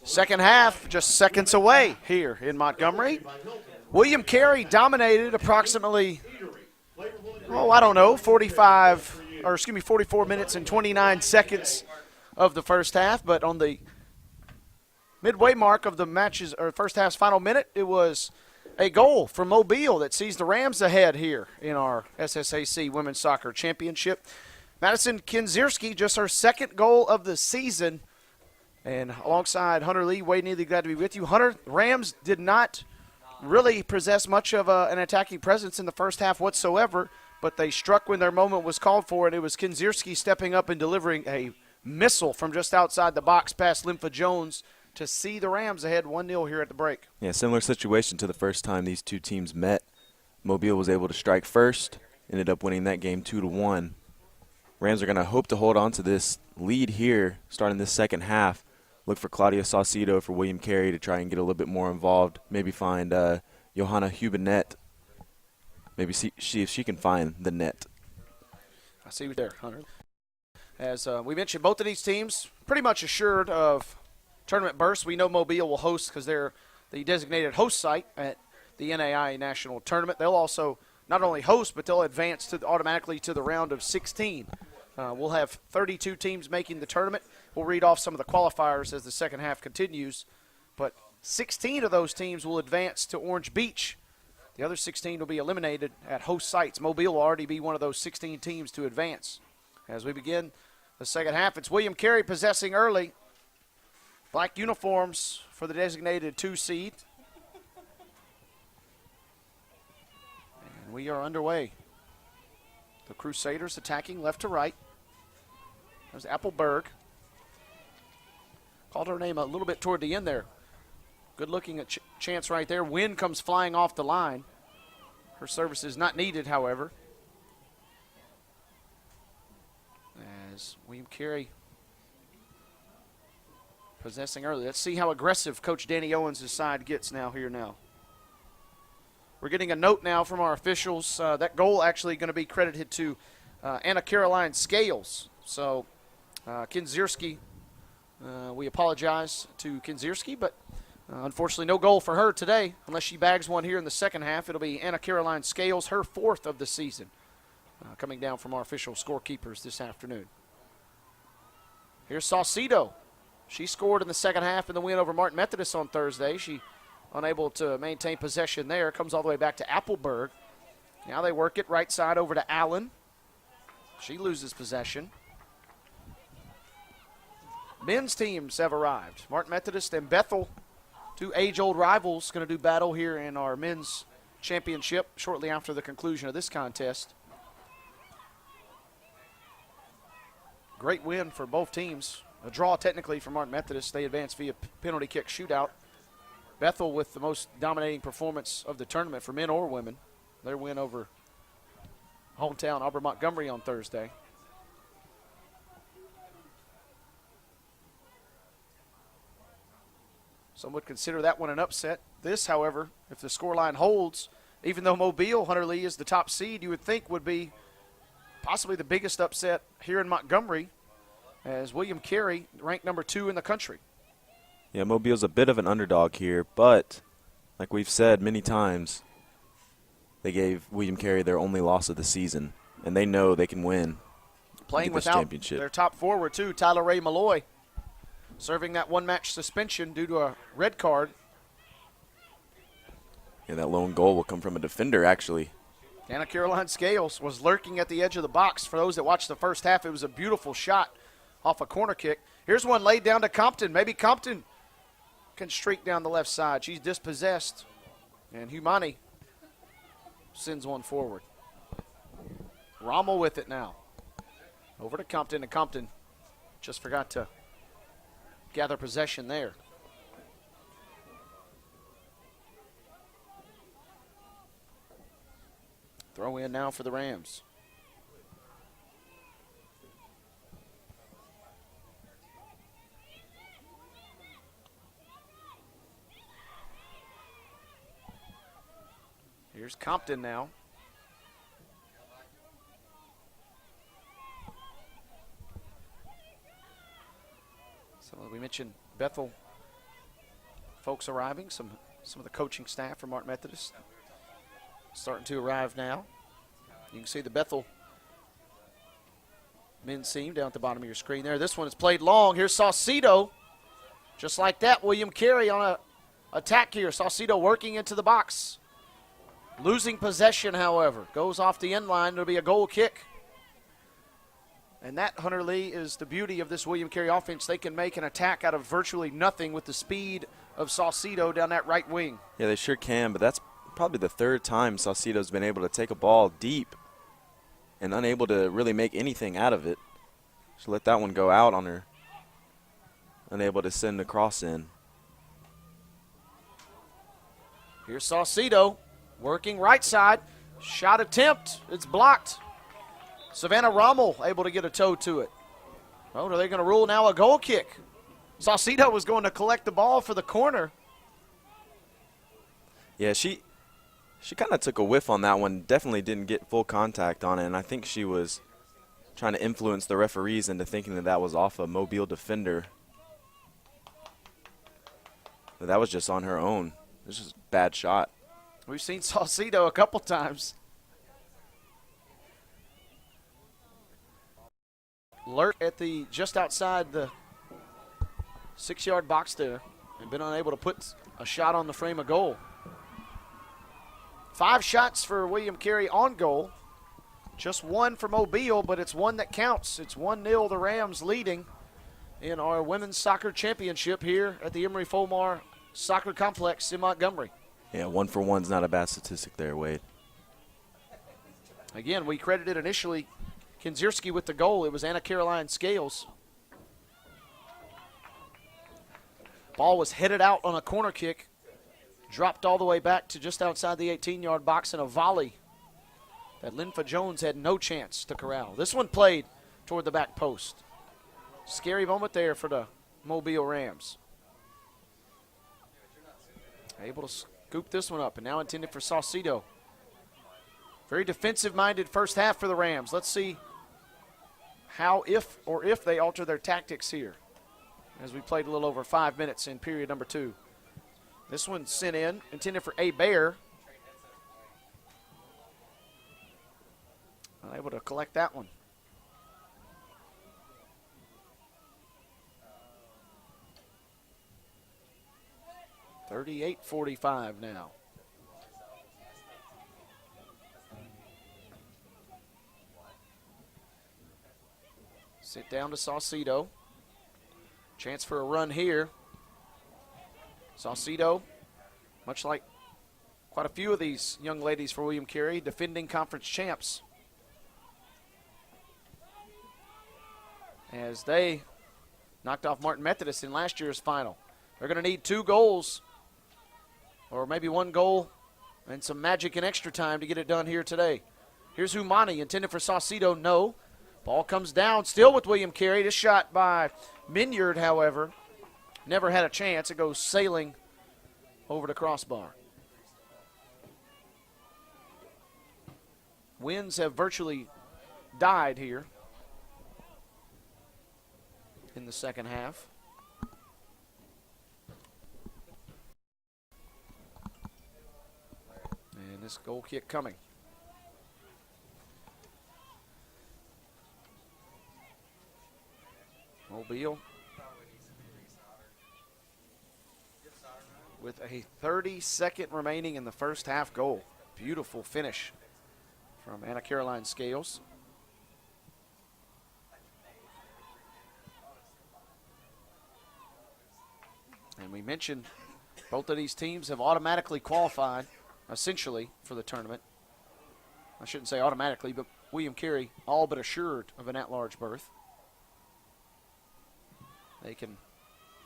Second half, just seconds away here in Montgomery. William Carey dominated approximately, 44 minutes and 29 seconds of the first half. But on the midway mark of the match's or first half's final minute, it was a goal from Mobile that sees the Rams ahead here in our SSAC Women's Soccer Championship. Madison Kinzierski, just her second goal of the season. And alongside Hunter Lee, Wade Neely, glad to be with you. Hunter, Rams did not really possess much of an attacking presence in the first half whatsoever, but they struck when their moment was called for, and it was Kinzierski stepping up and delivering a missile from just outside the box past Lympha Jones to see the Rams ahead 1-0 here at the break. Yeah, similar situation to the first time these two teams met. Mobile was able to strike first, ended up winning that game 2-1. Rams are going to hope to hold on to this lead here starting this second half. Look for Claudia Saucedo for William Carey to try and get a little bit more involved. Maybe find Johanna Hubinet. Maybe see if she can find the net. I see you there, Hunter. As we mentioned, both of these teams pretty much assured of tournament berths. We know Mobile will host because they're the designated host site at the NAI National Tournament. They'll also not only host, but they'll advance automatically to the round of 16. We'll have 32 teams making the tournament. We'll read off some of the qualifiers as the second half continues. But 16 of those teams will advance to Orange Beach. The other 16 will be eliminated at host sites. Mobile will already be one of those 16 teams to advance. As we begin the second half, it's William Carey possessing early. Black uniforms for the designated 2 seed. And we are underway. The Crusaders attacking left to right. There's Appleberg. Called her name a little bit toward the end there. Good looking at chance right there. Wind comes flying off the line. Her service is not needed, however. As William Carey possessing early. Let's see how aggressive Coach Danny Owens' side gets now. We're getting a note now from our officials. That goal actually going to be credited to Anna Caroline Scales. So Kinzierski, we apologize to Kinzierski, but unfortunately no goal for her today. Unless she bags one here in the second half, it'll be Anna Caroline Scales, her 4th of the season, coming down from our official scorekeepers this afternoon. Here's Saucedo. She scored in the second half in the win over Martin Methodist on Thursday. She unable to maintain possession there. Comes all the way back to Appleberg. Now they work it right side over to Allen. She loses possession. Men's teams have arrived. Martin Methodist and Bethel, 2 age-old rivals, going to do battle here in our men's championship shortly after the conclusion of this contest. Great win for both teams. A draw technically for Martin Methodist. They advance via penalty kick shootout. Bethel with the most dominating performance of the tournament for men or women. Their win over hometown Auburn Montgomery on Thursday. Some would consider that one an upset. This, however, if the scoreline holds, even though Mobile, Hunter Lee, is the top seed, you would think would be possibly the biggest upset here in Montgomery, as William Carey ranked number 2 in the country. Yeah, Mobile's a bit of an underdog here, but like we've said many times, they gave William Carey their only loss of the season, and they know they can win. Playing this without championship. Their top forward, too, Tyler Ray Malloy, serving that 1-match suspension due to a red card. Yeah, that lone goal will come from a defender, actually. Anna Caroline Scales was lurking at the edge of the box. For those that watched the first half, it was a beautiful shot off a corner kick. Here's one laid down to Compton. Maybe Compton can streak down the left side. She's dispossessed, and Humani sends one forward. Rommel with it now. Over to Compton, and Compton just forgot to gather possession there. Throw in now for the Rams. Here's Compton now. So we mentioned Bethel folks arriving, some of the coaching staff from Martin Methodist starting to arrive now. You can see the Bethel men's team down at the bottom of your screen there. This one is played long. Here's Saucedo. Just like that, William Carey on a attack here. Saucedo working into the box. Losing possession, however. Goes off the end line. It'll be a goal kick. And that, Hunter Lee, is the beauty of this William Carey offense. They can make an attack out of virtually nothing with the speed of Saucedo down that right wing. Yeah, they sure can, but that's probably the third time Saucedo's been able to take a ball deep and unable to really make anything out of it. Just let that one go out on her. Unable to send the cross in. Here's Saucedo working right side. Shot attempt. It's blocked. Savannah Rommel able to get a toe to it. Oh, are they going to rule now a goal kick? Saucedo was going to collect the ball for the corner. Yeah, she kind of took a whiff on that one. Definitely didn't get full contact on it, and I think she was trying to influence the referees into thinking that that was off a Mobile defender. But that was just on her own. It was just a bad shot. We've seen Saucedo a couple times. Lurk at the just outside the 6-yard box there and been unable to put a shot on the frame of goal. 5 shots for William Carey on goal. Just one for Mobile, but it's one that counts. It's 1-0, the Rams leading in our women's soccer championship here at the Emery-Fulmar Soccer Complex in Montgomery. Yeah, 1 for 1's not a bad statistic there, Wade. Again, we credited initially Kinzierski with the goal. It was Anna Caroline Scales. Ball was headed out on a corner kick, dropped all the way back to just outside the 18-yard box in a volley that Linfa Jones had no chance to corral. This one played toward the back post. Scary moment there for the Mobile Rams. Able to scoop this one up, and now intended for Saucedo. Very defensive-minded first half for the Rams. Let's see how, if they alter their tactics here, as we played a little over 5 minutes in period number 2. This one sent in, intended for A. Bear. Unable to collect that one. .38-45 now. Sit down to Saucedo. Chance for a run here. Saucedo, much like quite a few of these young ladies for William Carey, defending conference champs, as they knocked off Martin Methodist in last year's final. They're going to need 2 goals, or maybe 1 goal and some magic in extra time to get it done here today. Here's Humani, intended for Saucedo, no. Ball comes down, still with William Carey. This shot by Minyard, however, never had a chance. It goes sailing over the crossbar. Winds have virtually died here in the second half. And this goal kick coming. Mobile with a 30-second remaining in the first half goal. Beautiful finish from Anna Caroline Scales. And we mentioned both of these teams have automatically qualified, essentially, for the tournament. I shouldn't say automatically, but William Carey all but assured of an at-large berth. They can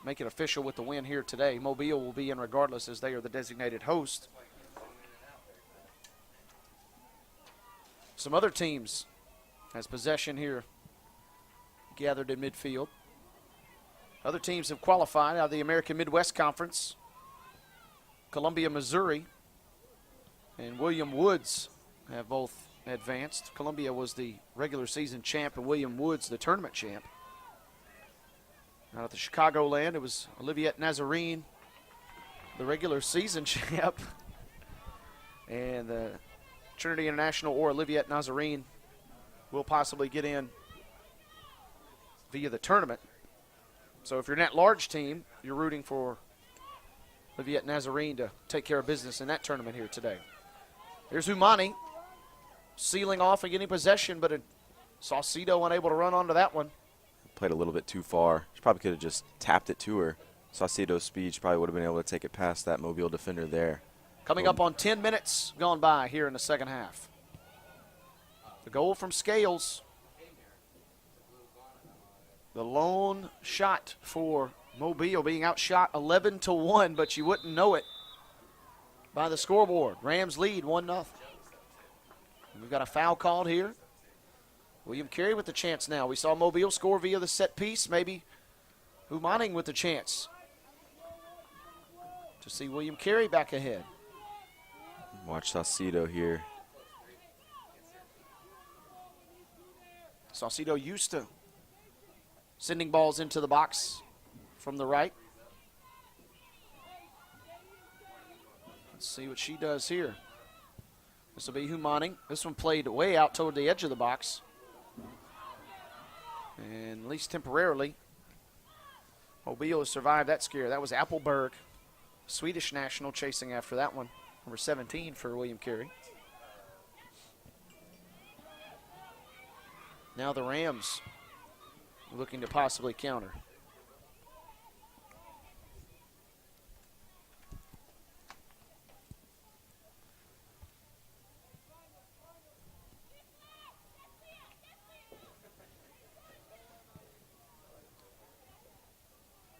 make it official with the win here today. Mobile will be in regardless, as they are the designated host. Some other teams has possession here gathered in midfield. Other teams have qualified out of the American Midwest Conference. Columbia, Missouri, and William Woods have both advanced. Columbia was the regular season champ, and William Woods the tournament champ. Out of the Chicagoland, it was Oliviette Nazarene, the regular season champ. And the Trinity International or Oliviette Nazarene will possibly get in via the tournament. So if you're an at-large team, you're rooting for Oliviette Nazarene to take care of business in that tournament here today. Here's Humani sealing off and getting possession, but Saucedo unable to run onto that one. Played a little bit too far. She probably could have just tapped it to her. Saucedo's speed, she probably would have been able to take it past that Mobile defender there. Coming up on 10 minutes gone by here in the second half. The goal from Scales. The lone shot for Mobile, being outshot 11-1, but you wouldn't know it by the scoreboard. Rams lead 1-0. We've got a foul called here. William Carey with the chance now. We saw Mobile score via the set piece. Maybe Humaning with the chance to see William Carey back ahead. Watch Saucedo here. Saucedo used to sending balls into the box from the right. Let's see what she does here. This will be Humaning. This one played way out toward the edge of the box. And at least temporarily, Mobile has survived that scare. That was Appelberg, Swedish national, chasing after that one. Number 17 for William Carey. Now the Rams looking to possibly counter.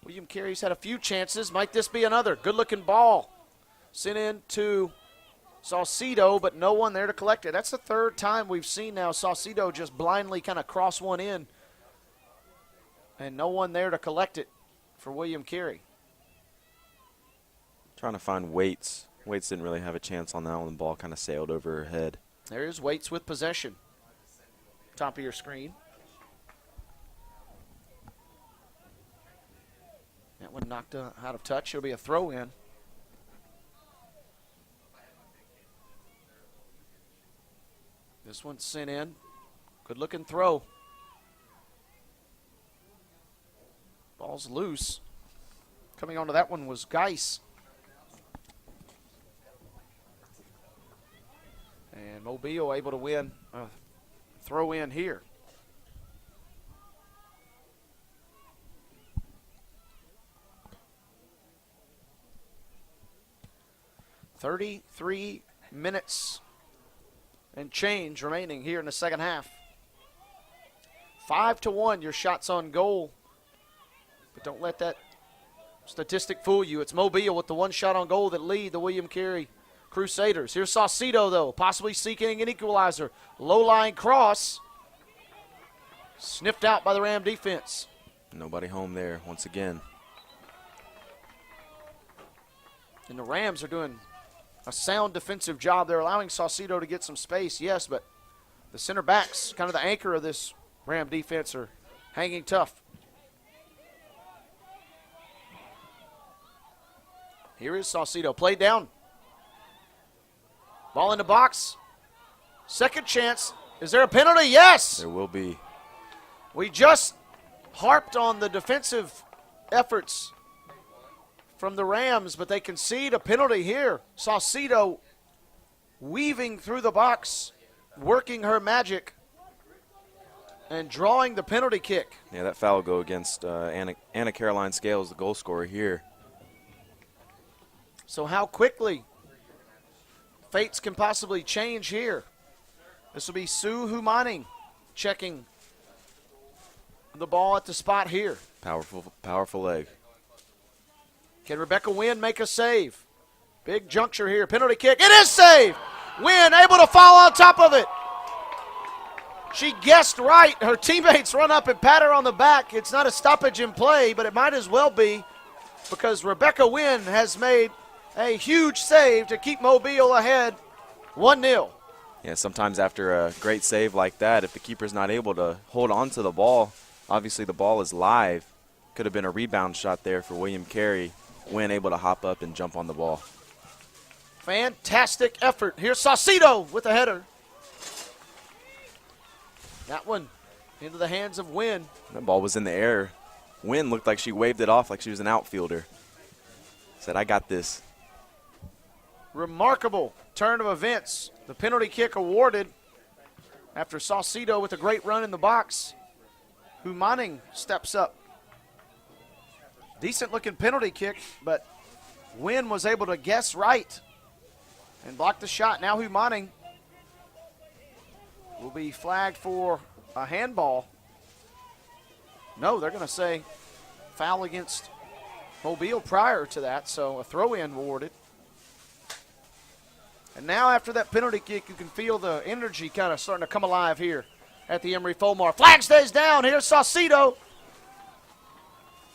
William Carey's had a few chances. Might this be another? Good-looking ball. Sent in to Saucedo, but no one there to collect it. That's the third time we've seen now Saucedo just blindly kind of cross one in, and no one there to collect it for William Carey. Trying to find Waits. Waits didn't really have a chance on that one. The ball kind of sailed over her head. There's Waits with possession. Top of your screen. That one knocked out of touch. It'll be a throw in. This one's sent in. Good looking throw. Ball's loose. Coming onto that one was Geis. And Mobile able to win a throw in here. "33 minutes and change remaining here in the second half. 5-1 your shots on goal. But don't let that statistic fool you. It's Mobile with the one shot on goal that lead the William Carey Crusaders. Here's Saucedo, though, possibly seeking an equalizer. Low-line cross. Sniffed out by the Ram defense. Nobody home there once again. And the Rams are doing a sound defensive job. They're allowing Saucedo to get some space, yes, but the center backs, kind of the anchor of this Ram defense, are hanging tough. Here is Saucedo. Played down. Ball in the box. Second chance. Is there a penalty? Yes. There will be. We just harped on the defensive efforts from the Rams, but they concede a penalty here. Saucedo weaving through the box, working her magic, and drawing the penalty kick. Yeah, that foul will go against Anna Caroline Scales, the goal scorer here. So how quickly fates can possibly change here. This will be Sue Humaning checking the ball at the spot here. Powerful leg. Can Rebecca Wynn make a save? Big juncture here. Penalty kick. It is saved. Wynn able to fall on top of it. She guessed right. Her teammates run up and pat her on the back. It's not a stoppage in play, but it might as well be, because Rebecca Wynn has made a huge save to keep Mobile ahead 1-0. Yeah, sometimes after a great save like that, if the keeper's not able to hold on to the ball, obviously the ball is live, Could have been a rebound shot there for William Carey. Wynn able to hop up and jump on the ball. Fantastic effort. Here's Saucedo with a header. That one into the hands of Wynn. That ball was in the air. Wynn looked like she waved it off like she was an outfielder. Said, I got this. Remarkable turn of events. The penalty kick awarded after Saucedo with a great run in the box. Humaning steps up. Decent looking penalty kick, but Wynn was able to guess right and block the shot. Now Humaning will be flagged for a handball. No, they're going to say foul against Mobile prior to that, so a throw-in awarded. And now after that penalty kick, you can feel the energy kind of starting to come alive here at the Emery-Fulmar. Flag stays down. Here's Saucedo.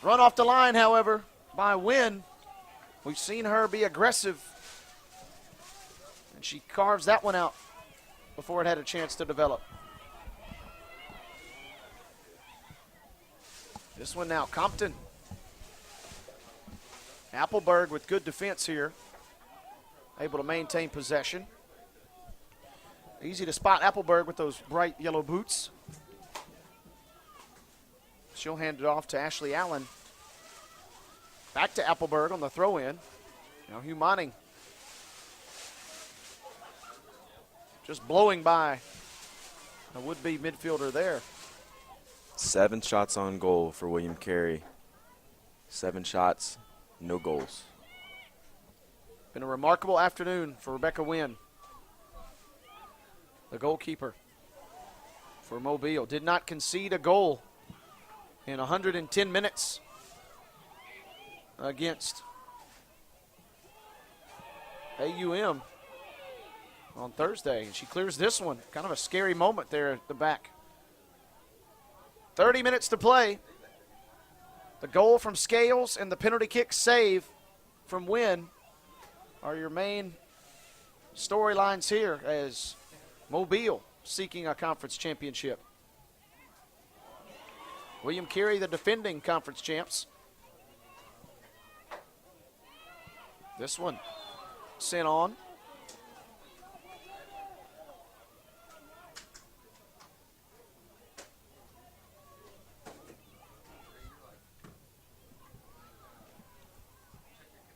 Run off the line, however, by Wynn. We've seen her be aggressive. And she carves that one out before it had a chance to develop. This one now, Compton. Appleberg with good defense here. Able to maintain possession. Easy to spot Appleberg with those bright yellow boots. She'll hand it off to Ashley Allen. Back to Appleberg on the throw-in. Now Humaning just blowing by a would-be midfielder there. 7 shots on goal for William Carey. 7 shots, no goals. Been a remarkable afternoon for Rebecca Wynn, the goalkeeper for Mobile. Did not concede a goal in 110 minutes against AUM on Thursday. And she clears this one. Kind of a scary moment there at the back. 30 minutes to play. The goal from Scales and the penalty kick save from Wynn are your main storylines here as Mobile seeking a conference championship. William Carey, the defending conference champs. This one sent on.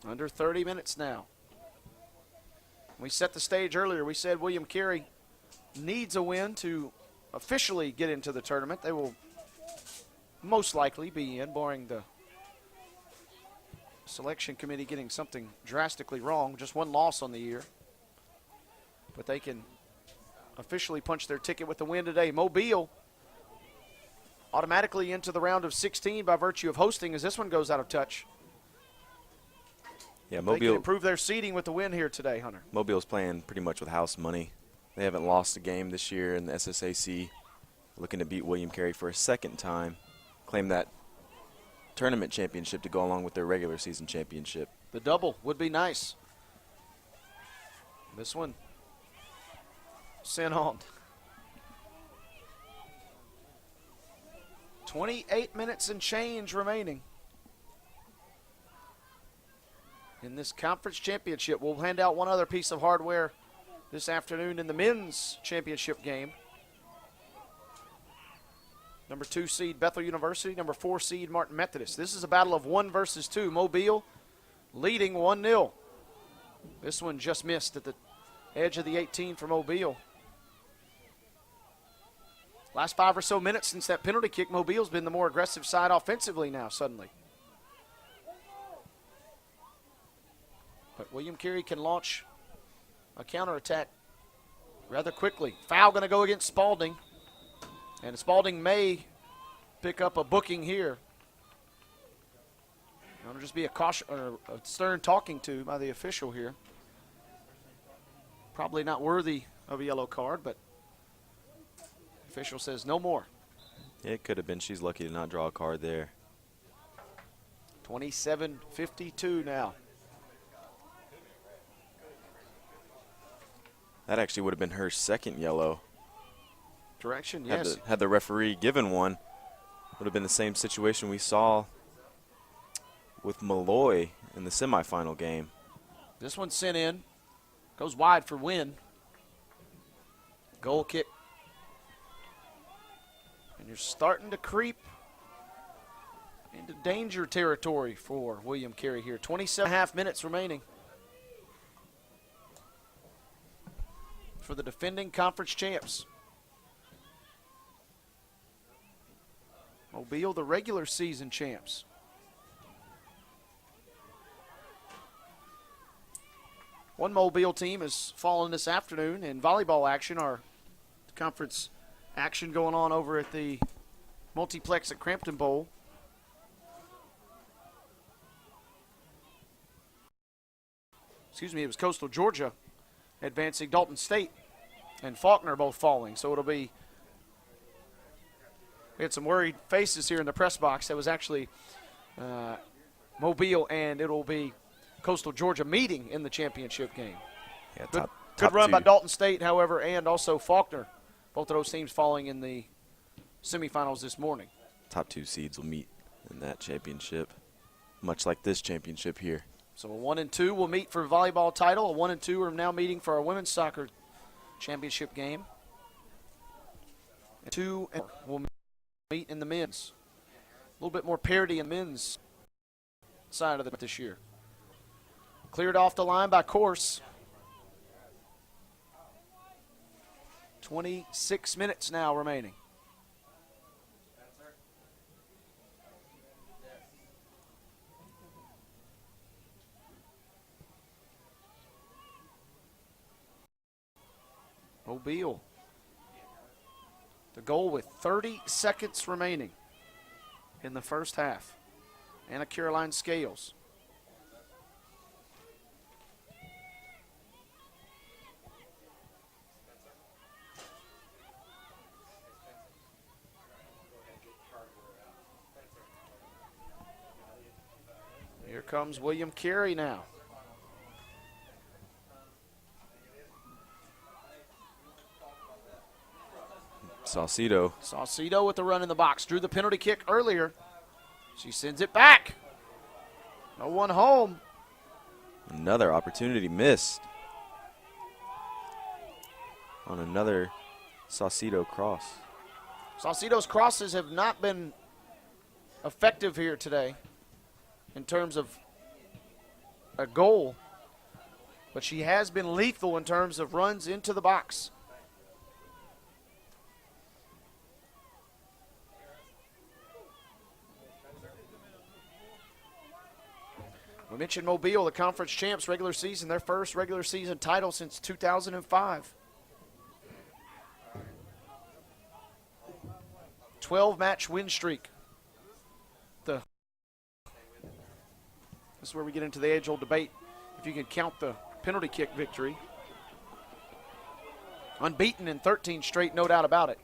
Under 30 minutes now. We set the stage earlier. We said William Carey needs a win to officially get into the tournament. They will most likely be in, barring the selection committee getting something drastically wrong. Just one loss on the year. But they can officially punch their ticket with the win today. Mobile automatically into the round of 16 by virtue of hosting as this one goes out of touch. Yeah, They can Mobile. improve their seeding with the win here today, Hunter. Mobile's playing pretty much with house money. They haven't lost a game this year in the SSAC. Looking to beat William Carey for a second time. Claim that tournament championship to go along with their regular season championship. The double would be nice. This one sent on. 28 minutes and change remaining in this conference championship. We'll hand out one other piece of hardware this afternoon in the men's championship game. Number 2 seed Bethel University, number 4 seed Martin Methodist. This is a battle of 1 versus 2. Mobile leading 1-0. This one just missed at the edge of the 18 for Mobile. Last 5 or so minutes since that penalty kick, Mobile's been the more aggressive side offensively now suddenly. But William Carey can launch a counterattack rather quickly. Foul going to go against Spalding. And Spalding may pick up a booking here. It'll just be a caution or a stern talking to by the official here. Probably not worthy of a yellow card, but the official says no more. It could have been. She's lucky to not draw a card there. 27-52 now. That actually would have been her second yellow. Direction, yes. Had the referee given one, would have been the same situation we saw with Malloy in the semifinal game. This one sent in. Goes wide for win. Goal kick. And you're starting to creep into danger territory for William Carey here. 27.5 minutes remaining for the defending conference champs. Mobile, the regular season champs. One Mobile team is falling this afternoon in volleyball action. Our conference action going on over at the multiplex at Crampton Bowl. Excuse me, it was Coastal Georgia advancing Dalton State and Faulkner both falling. So it'll be, we had some worried faces here in the press box. That was actually Mobile, and it'll be Coastal Georgia meeting in the championship game. Yeah, Good run two. by Dalton State, however, and also Faulkner. Both of those teams falling in the semifinals this morning. Top 2 seeds will meet in that championship, much like this championship here. So a 1 and 2 will meet for volleyball title. A 1 and 2 are now meeting for our women's soccer championship game. And 2 and 4 will meet in the men's. A little bit more parity in the men's side of it this year. Cleared off the line by Course. 26 minutes now remaining. Mobile. The goal with 30 seconds remaining in the first half. Anna Caroline Scales. Here comes William Carey now. Saucedo with the run in the box. Drew the penalty kick earlier. She sends it back. No one home. Another opportunity missed on another Saucedo cross. Saucedo's crosses have not been effective here today in terms of a goal, but she has been lethal in terms of runs into the box. We mentioned Mobile, the conference champs, regular season, their first regular season title since 2005. 12-match win streak. This is where we get into the age-old debate, if you can count the penalty kick victory. Unbeaten in 13 straight, no doubt about it.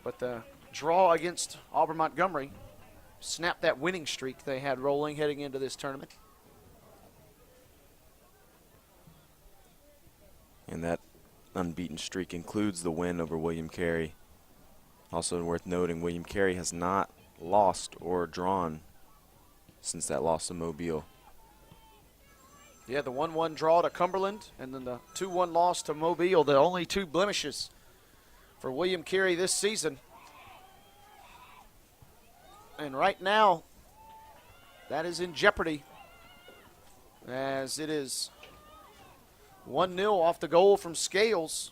But the draw against Auburn Montgomery snapped that winning streak they had rolling heading into this tournament. And that unbeaten streak includes the win over William Carey. Also worth noting, William Carey has not lost or drawn since that loss to Mobile. Yeah, the 1-1 draw to Cumberland and then the 2-1 loss to Mobile, the only two blemishes for William Carey this season. And right now, that is in jeopardy as it is 1-0 off the goal from Scales.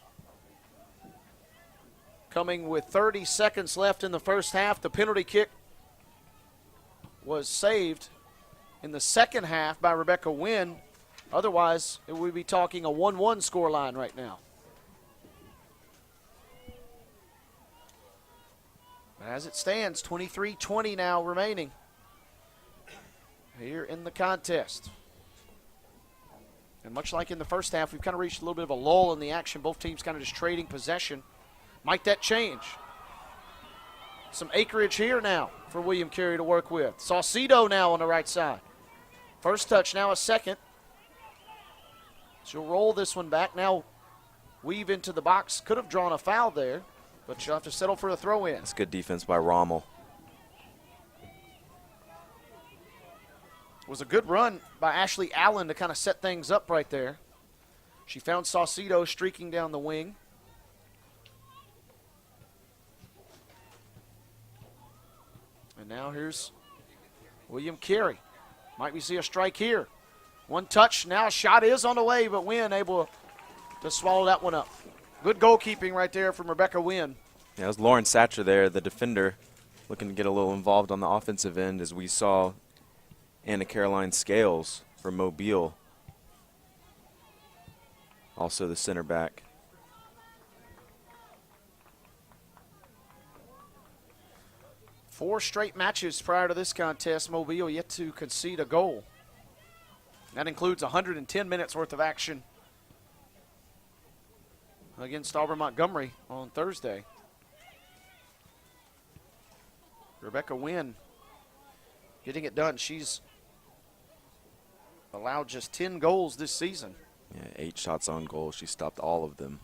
Coming with 30 seconds left in the first half. The penalty kick was saved in the second half by Rebecca Wynn. Otherwise, it would be talking a 1-1 scoreline right now. As it stands, 23-20 now remaining here in the contest. And much like in the first half, we've kind of reached a little bit of a lull in the action. Both teams kind of just trading possession. Might that change? Some acreage here now for William Carey to work with. Saucedo now on the right side. First touch, now a second. She'll roll this one back. Now weave into the box. Could have drawn a foul there, but she'll have to settle for a throw-in. That's good defense by Rommel. was a good run by Ashley Allen to kind of set things up right there. She found Saucedo streaking down the wing. And now here's William Carey. Might we see a strike here? One touch, now a shot is on the way, but Wynn able to swallow that one up. Good goalkeeping right there from Rebecca Wynn. Yeah, it was Lauren Satcher there, the defender, looking to get a little involved on the offensive end, as we saw Anna Caroline Scales for Mobile, also the center back. Four straight matches prior to this contest, Mobile yet to concede a goal. That includes 110 minutes worth of action against Auburn Montgomery on Thursday. Rebecca Wynn getting it done. She's allowed just 10 goals this season. Yeah, 8 shots on goal. She stopped all of them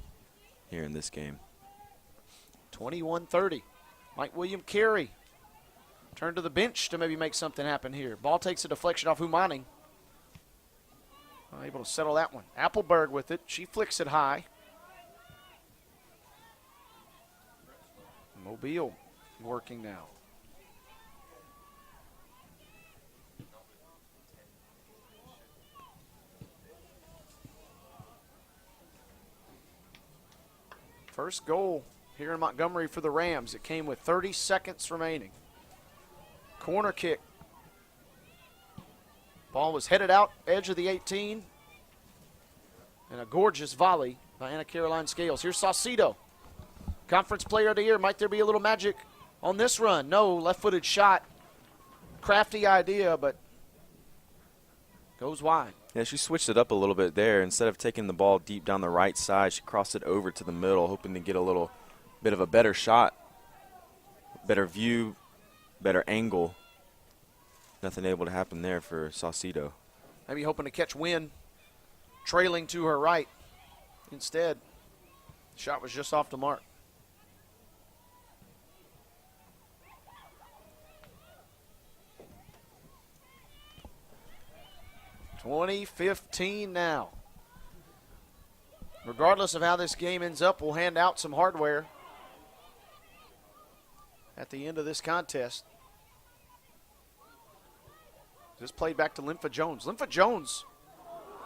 here in this game. 21-30. Mike William Carey turned to the bench to maybe make something happen here. Ball takes a deflection off Humani. Able to settle that one. Appleberg with it. She flicks it high. Mobile working now. First goal here in Montgomery for the Rams. It came with 30 seconds remaining. Corner kick. Ball was headed out, edge of the 18. And a gorgeous volley by Anna Caroline Scales. Here's Saucedo. Conference Player of the Year. Might there be a little magic on this run? No, left-footed shot. Crafty idea, but goes wide. Yeah, she switched it up a little bit there. Instead of taking the ball deep down the right side, she crossed it over to the middle, hoping to get a little bit of a better shot, better view, better angle. Nothing able to happen there for Saucedo. Maybe hoping to catch Wynn trailing to her right. Instead, the shot was just off the mark. $20-15 now. Regardless of how this game ends up, we'll hand out some hardware at the end of this contest. This played back to Lympha Jones. Lympha Jones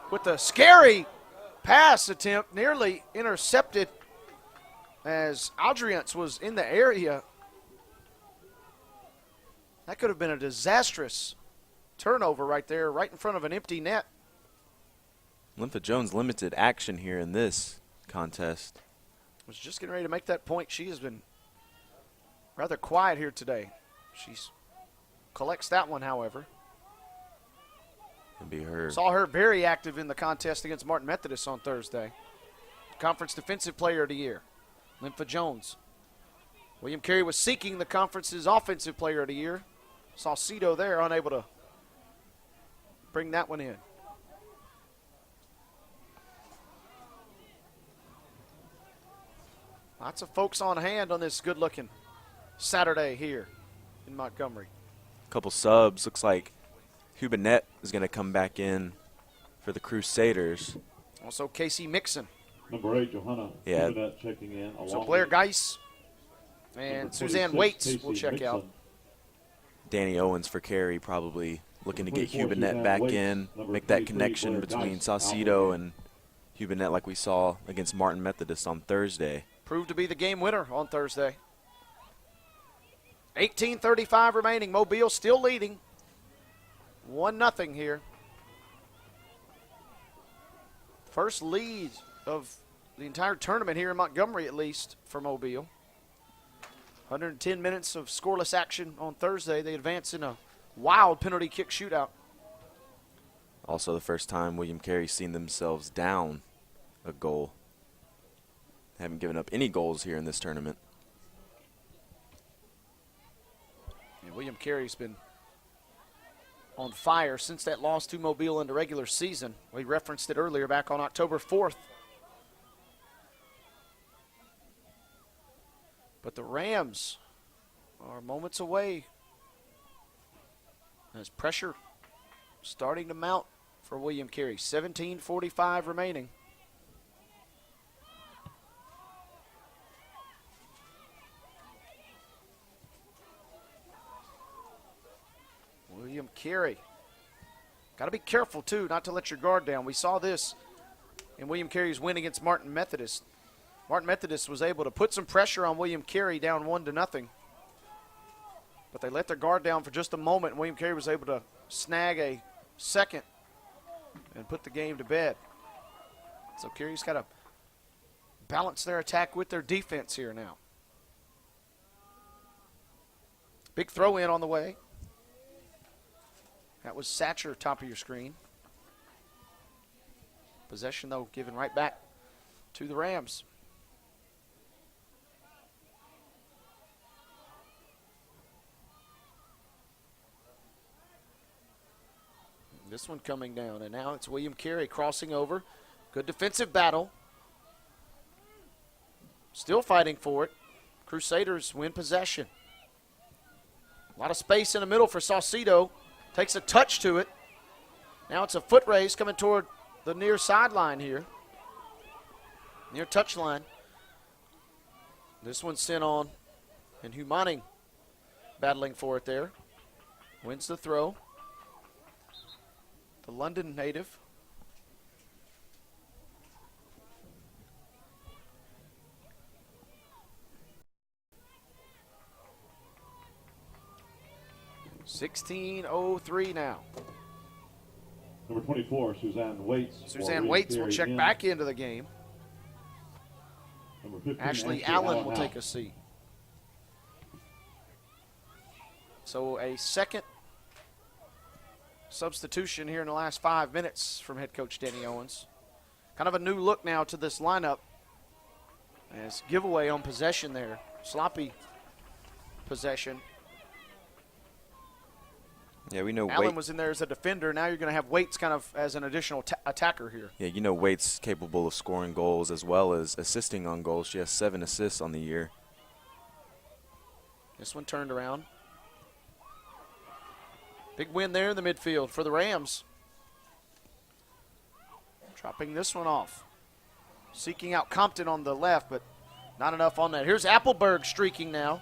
with a scary pass attempt, nearly intercepted as Aldriance was in the area. That could have been a disastrous turnover right there, right in front of an empty net. Lympha Jones limited action here in this contest. Was just getting ready to make that point. She has been rather quiet here today. She collects that one, however. It'll be her. Saw her very active in the contest against Martin Methodist on Thursday. Conference Defensive Player of the Year, Lympha Jones. William Carey was seeking the conference's Offensive Player of the Year. Saucedo there, unable to bring that one in. Lots of folks on hand on this good-looking Saturday here in Montgomery. Couple subs. Looks like Hubinette is going to come back in for the Crusaders. Also Casey Mixon. Number 8, Johanna. Yeah. Hubinette checking in. So Blair Geis and Number Suzanne 26, Waits Casey will check out. Mixon. Danny Owens for Carey, probably looking to get 24, Hubinette Suzanne back Waits. in, Number make that 23, connection Blair between Geis, Saucedo Alabama. and Hubinette like we saw against Martin Methodist on Thursday. Proved to be the game winner on Thursday. 18:35 remaining. Mobile still leading. 1-0 here. First lead of the entire tournament here in Montgomery, at least, for Mobile. 110 minutes of scoreless action on Thursday. They advance in a wild penalty kick shootout. Also the first time William Carey's seen themselves down a goal. They haven't given up any goals here in this tournament. And William Carey's been on fire since that loss to Mobile in the regular season. We referenced it earlier back on October 4th. But the Rams are moments away as pressure starting to mount for William Carey. 17:45 remaining. William Carey. Got to be careful, too, not to let your guard down. We saw this in William Carey's win against Martin Methodist. Martin Methodist was able to put some pressure on William Carey down 1-0. But they let their guard down for just a moment, and William Carey was able to snag a second and put the game to bed. So Carey's got to balance their attack with their defense here now. Big throw in on the way. That was Satcher, top of your screen. Possession, though, given right back to the Rams. This one coming down, and now it's William Carey crossing over. Good defensive battle. Still fighting for it. Crusaders win possession. A lot of space in the middle for Saucedo. Takes a touch to it. Now it's a foot race coming toward the near sideline here. Near touchline. This one's sent on, and Humaning battling for it there. Wins the throw. The London native. $16:03 now. Number 24, Suzanne Waits. Suzanne Waits will check back into the game. Number 15, Ashley Allen will take a seat. So a second substitution here in the last 5 minutes from head coach Danny Owens. Kind of a new look now to this lineup. As giveaway on possession there. Sloppy possession. Yeah, we know Allen was in there as a defender. Now you're going to have Waits kind of as an additional attacker here. Yeah, you know Waits capable of scoring goals as well as assisting on goals. She has 7 assists on the year. This one turned around. Big win there in the midfield for the Rams. Dropping this one off. Seeking out Compton on the left, but not enough on that. Here's Appleberg streaking now.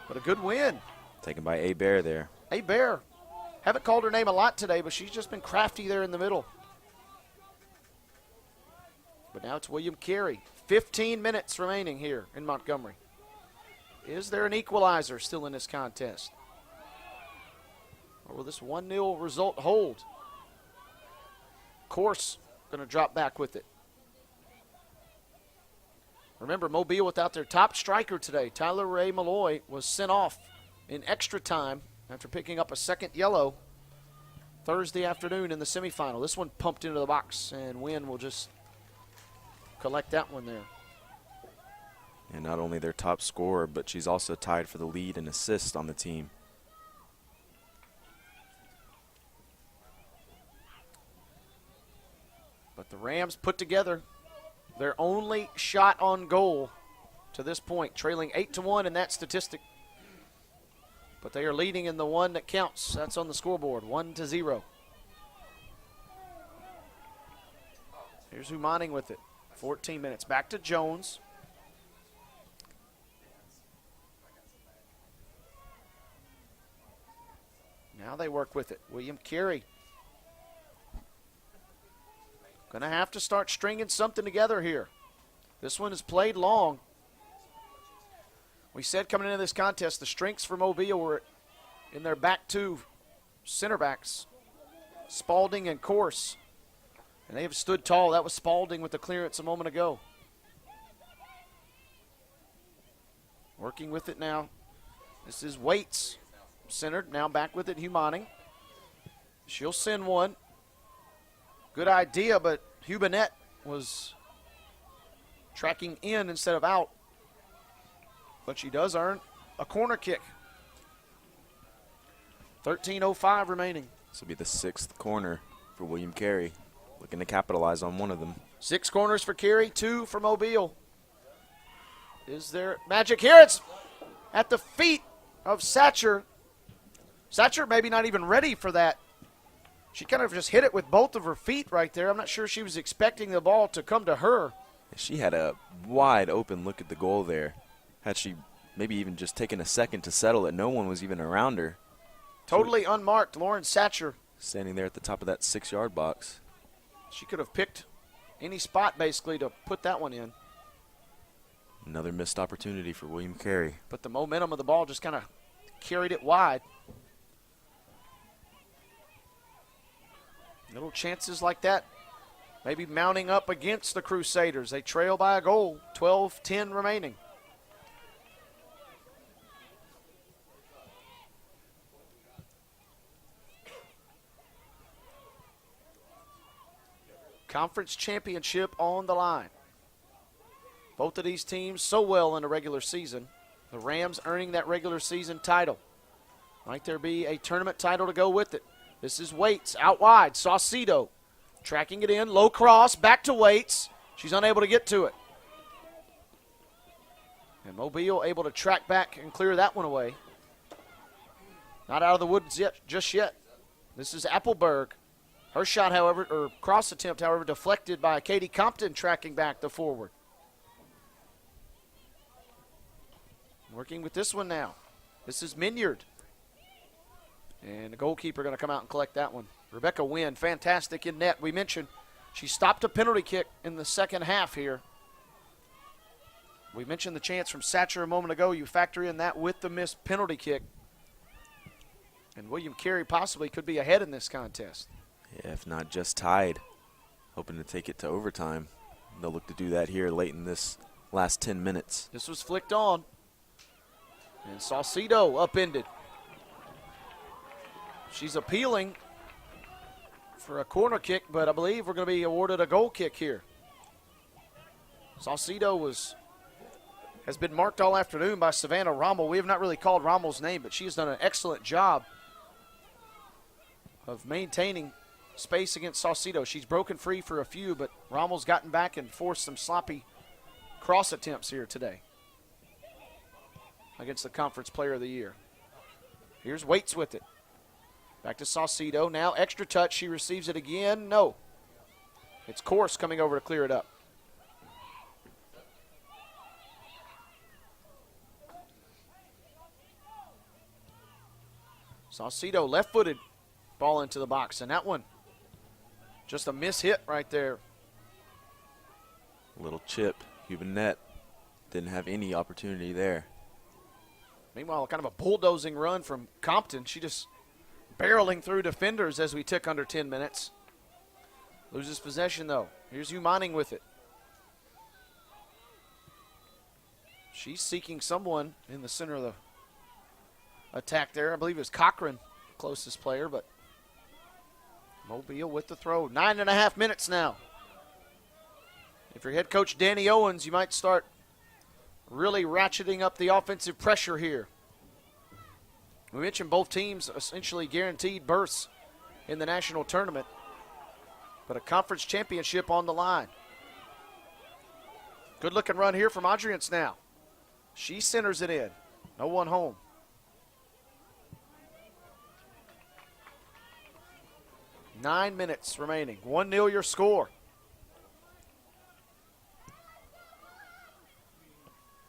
But a good win. Taken by A. Bear there. A. Bear. Haven't called her name a lot today, but she's just been crafty there in the middle. But now it's William Carey. 15 minutes remaining here in Montgomery. Is there an equalizer still in this contest? Or will this 1-0 result hold? Course going to drop back with it. Remember, Mobile without their top striker today, Tyler Ray Malloy, was sent off in extra time after picking up a second yellow Thursday afternoon in the semifinal. This one pumped into the box, and Wynn will just collect that one there. And not only their top scorer, but she's also tied for the lead in assists on the team. But the Rams put together their only shot on goal to this point, trailing 8-1 in that statistic. But they are leading in the one that counts. That's on the scoreboard, 1-0. Here's Humaning with it. 14 minutes. Back to Jones. Now they work with it. William Carey. Going to have to start stringing something together here. This one is played long. We said coming into this contest, the strengths for Mobile were in their back two center backs, Spalding and Course. And they have stood tall. That was Spalding with the clearance a moment ago. Working with it now. This is Waits, centered. Now back with it, Humaning. She'll send one. Good idea, but Hubanet was tracking in instead of out. But she does earn a corner kick. 13:05 remaining. This will be the 6th corner for William Carey. Looking to capitalize on one of them. 6 corners for Carey, 2 for Mobile. Is there magic here? It's at the feet of Satcher. Satcher maybe not even ready for that She kind of just hit it with both of her feet right there. I'm not sure she was expecting the ball to come to her. She had a wide open look at the goal there. Had she maybe even just taken a second to settle it, no one was even around her. Totally unmarked, Lauren Satcher. Standing there at the top of that 6-yard box. She could have picked any spot basically to put that one in. Another missed opportunity for William Carey. But the momentum of the ball just kind of carried it wide. Little chances like that maybe mounting up against the Crusaders. They trail by a goal, 12-10 remaining. Conference championship on the line. Both of these teams so well in the regular season. The Rams earning that regular season title. Might there be a tournament title to go with it? This is Waits out wide. Saucedo tracking it in. Low cross. Back to Waits. She's unable to get to it. And Mobile able to track back and clear that one away. Not out of the woods yet, just yet. This is Appleberg. Her shot, however, or cross attempt, however, deflected by Katie Compton tracking back the forward. Working with this one now. This is Minyard. And the goalkeeper going to come out and collect that one. Rebecca Wynn, fantastic in net. We mentioned she stopped a penalty kick in the second half here. We mentioned the chance from Satcher a moment ago. You factor in that with the missed penalty kick. And William Carey possibly could be ahead in this contest. Yeah, if not just tied. Hoping to take it to overtime. They'll look to do that here late in this last 10 minutes. This was flicked on. And Saucedo upended. She's appealing for a corner kick, but I believe we're going to be awarded a goal kick here. Saucedo has been marked all afternoon by Savannah Rommel. We have not really called Rommel's name, but she has done an excellent job of maintaining space against Saucedo. She's broken free for a few, but Rommel's gotten back and forced some sloppy cross attempts here today against the Conference Player of the Year. Here's Waits with it. Back to Saucedo. Now extra touch. She receives it again. No. It's Course coming over to clear it up. Saucedo left-footed ball into the box, and that one just a miss-hit right there. A little chip. Cuban net. Didn't have any opportunity there. Meanwhile, kind of a bulldozing run from Compton. She just barreling through defenders as we tick under 10 minutes. Loses possession, though. Here's Umaning with it. She's seeking someone in the center of the attack there. I believe it was Cochran, closest player, but Mobile with the throw. 9.5 minutes now. If you're head coach Danny Owens, you might start really ratcheting up the offensive pressure here. We mentioned both teams essentially guaranteed berths in the national tournament, but a conference championship on the line. Good looking run here from Adrians now. She centers it in. No one home. Nine minutes remaining. 1-0 your score.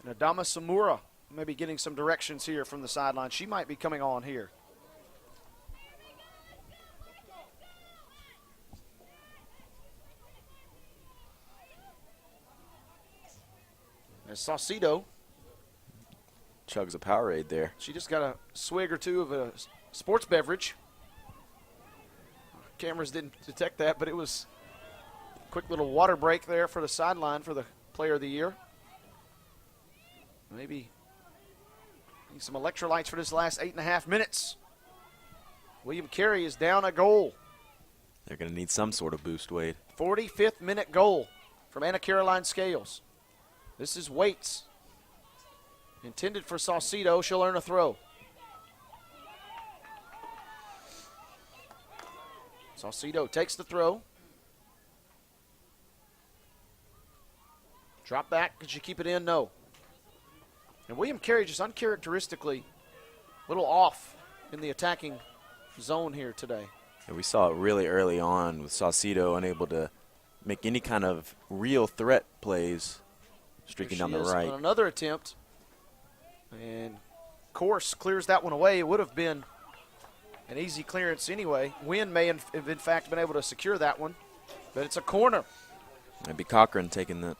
And Adama Samura maybe getting some directions here from the sideline. She might be coming on here. As Saucedo Chugs a Powerade there. She just got a swig or two of a sports beverage. Cameras didn't detect that, but it was a quick little water break there for the sideline for the Player of the Year. Maybe need some electrolytes for this last 8.5 minutes. William Carey is down a goal. They're going to need some sort of boost, Wade. 45th minute goal from Anna Caroline Scales. This is Waits. Intended for Saucedo. She'll earn a throw. Saucedo takes the throw. Drop back. Could she keep it in? No. And William Carey just uncharacteristically a little off in the attacking zone here today. And we saw it really early on with Saucedo unable to make any kind of real threat plays, streaking down the right. On another attempt. And Course clears that one away. It would have been an easy clearance anyway. Wynn may have in fact been able to secure that one, but it's a corner. Maybe Cochran taking that.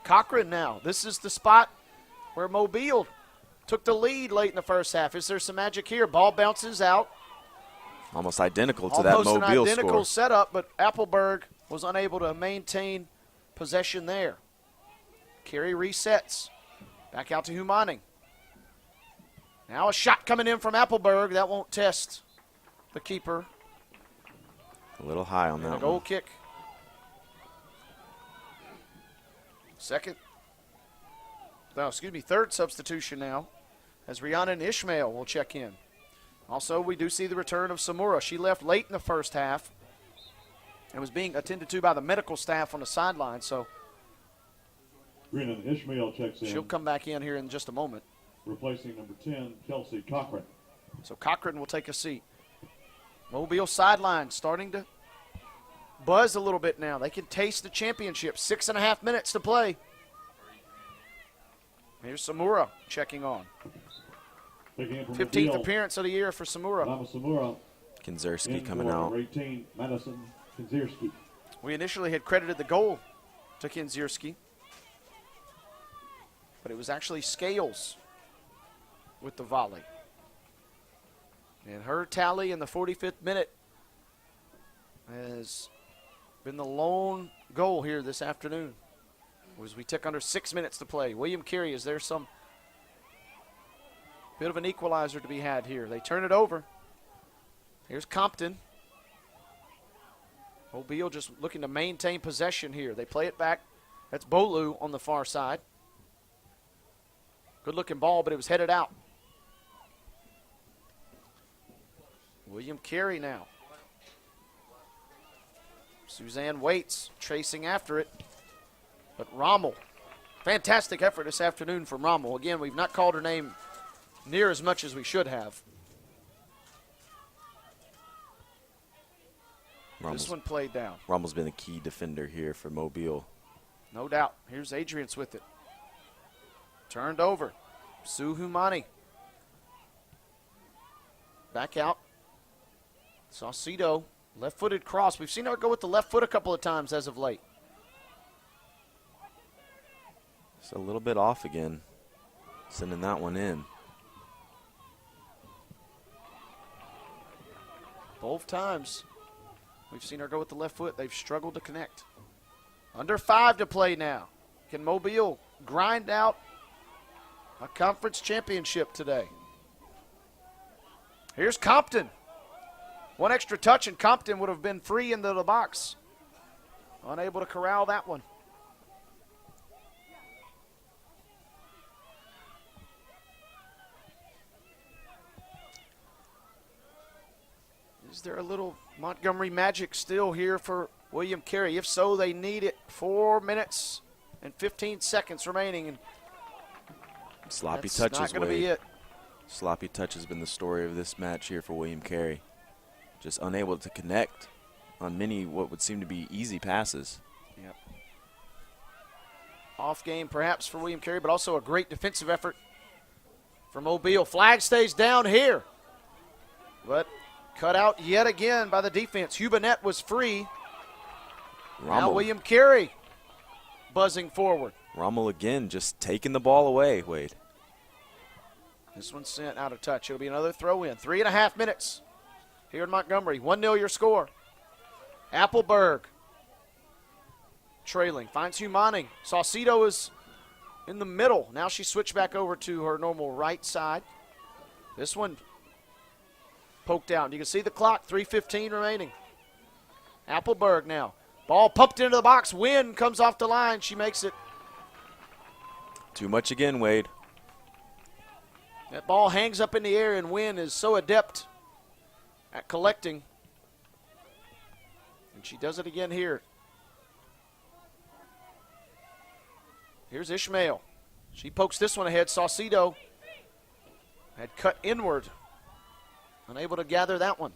Cochran now. This is the spot where Mobile took the lead late in the first half. Is there some magic here? Ball bounces out. Almost identical to that Almost Mobile an identical score. setup, but Appleberg was unable to maintain possession there. Carey resets. Back out to Humaning. Now a shot coming in from Appleberg. That won't test the keeper. A little high on And that a goal one. kick. Third substitution now, as Rhiannon Ishmael will check in. Also, we do see the return of Samura. She left late in the first half and was being attended to by the medical staff on the sideline, so Rhiannon Ishmael checks in, she'll come back in here in just a moment. replacing number 10, Kelsey Cochran. So Cochran will take a seat. Mobile sideline starting to buzz a little bit now. They can taste the championship. 6.5 minutes to play. Here's Samura checking on. Taking in from 15th the field, appearance of the year for Samura. Lama Samura. Kinzerski In coming for out. number 18, Madison Kinzierski. We initially had credited the goal to Kinzierski, but it was actually Scales with the volley. And her tally in the 45th minute has been the lone goal here this afternoon. As we tick under 6 minutes to play. William Carey, is there some bit of an equalizer to be had here? They turn it over. Here's Compton. Mobile just looking to maintain possession here. They play it back. That's Bolu on the far side. Good looking ball, but it was headed out. William Carey now. Suzanne waits, chasing after it. But Rommel, fantastic effort this afternoon from Rommel. Again, we've not called her name near as much as we should have. This one played down. Rommel's been the key defender here for Mobile. No doubt. Here's Adrians with it. Turned over. Sue Humani. Back out. Saucedo, left-footed cross. We've seen her go with the left foot a couple of times as of late. It's a little bit off again, sending that one in. Both times we've seen her go with the left foot. They've struggled to connect. Under 5 to play now. Can Mobile grind out a conference championship today? Here's Compton. One extra touch and Compton would have been free into the box. Unable to corral that one. Is there a little Montgomery magic still here for William Carey? If so, they need it. 4 minutes and 15 seconds remaining. And Sloppy that's touches, not going to be Wade. it. Sloppy touch has been the story of this match here for William Carey. Just unable to connect on many what would seem to be easy passes. Yep. Off game perhaps for William Carey, but also a great defensive effort for Mobile. Flag stays down here, but cut out yet again by the defense. Hubanet was free. Now Rommel, William Carey buzzing forward. Rommel again just taking the ball away, Wade. This one's sent out of touch. It'll be another throw in. 3.5 minutes here in Montgomery. 1-0 your score. Appleberg trailing. Finds Humaning. Saucedo is in the middle. Now she switched back over to her normal right side. This one poked out. You can see the clock. 3:15 remaining. Appleberg now. Ball pumped into the box. Wynn comes off the line. She makes it. Too much again, Wade. That ball hangs up in the air, and Wynn is so adept at collecting. And she does it again here. Here's Ishmael. She pokes this one ahead. Saucedo had cut inward. Unable to gather that one.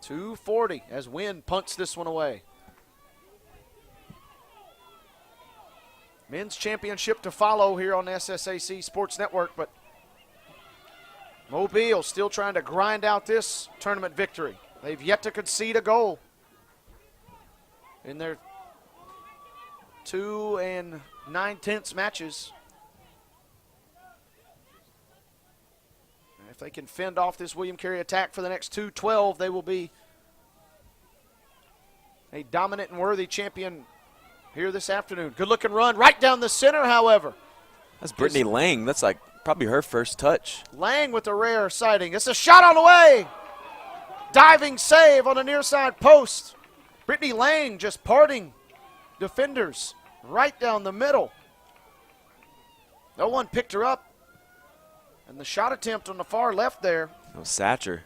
2:40 as Wynn punts this one away. Men's championship to follow here on SSAC Sports Network, but Mobile still trying to grind out this tournament victory. They've yet to concede a goal in their 2 9/10 matches. If they can fend off this William Carey attack for the next 2:12, they will be a dominant and worthy champion here this afternoon. Good-looking run right down the center, however. That's Brittany Lang. That's like probably her first touch. Lang with a rare sighting. It's a shot on the way. Diving save on the near side post. Brittany Lang just parting defenders right down the middle. No one picked her up. And the shot attempt on the far left there. Oh, Satcher.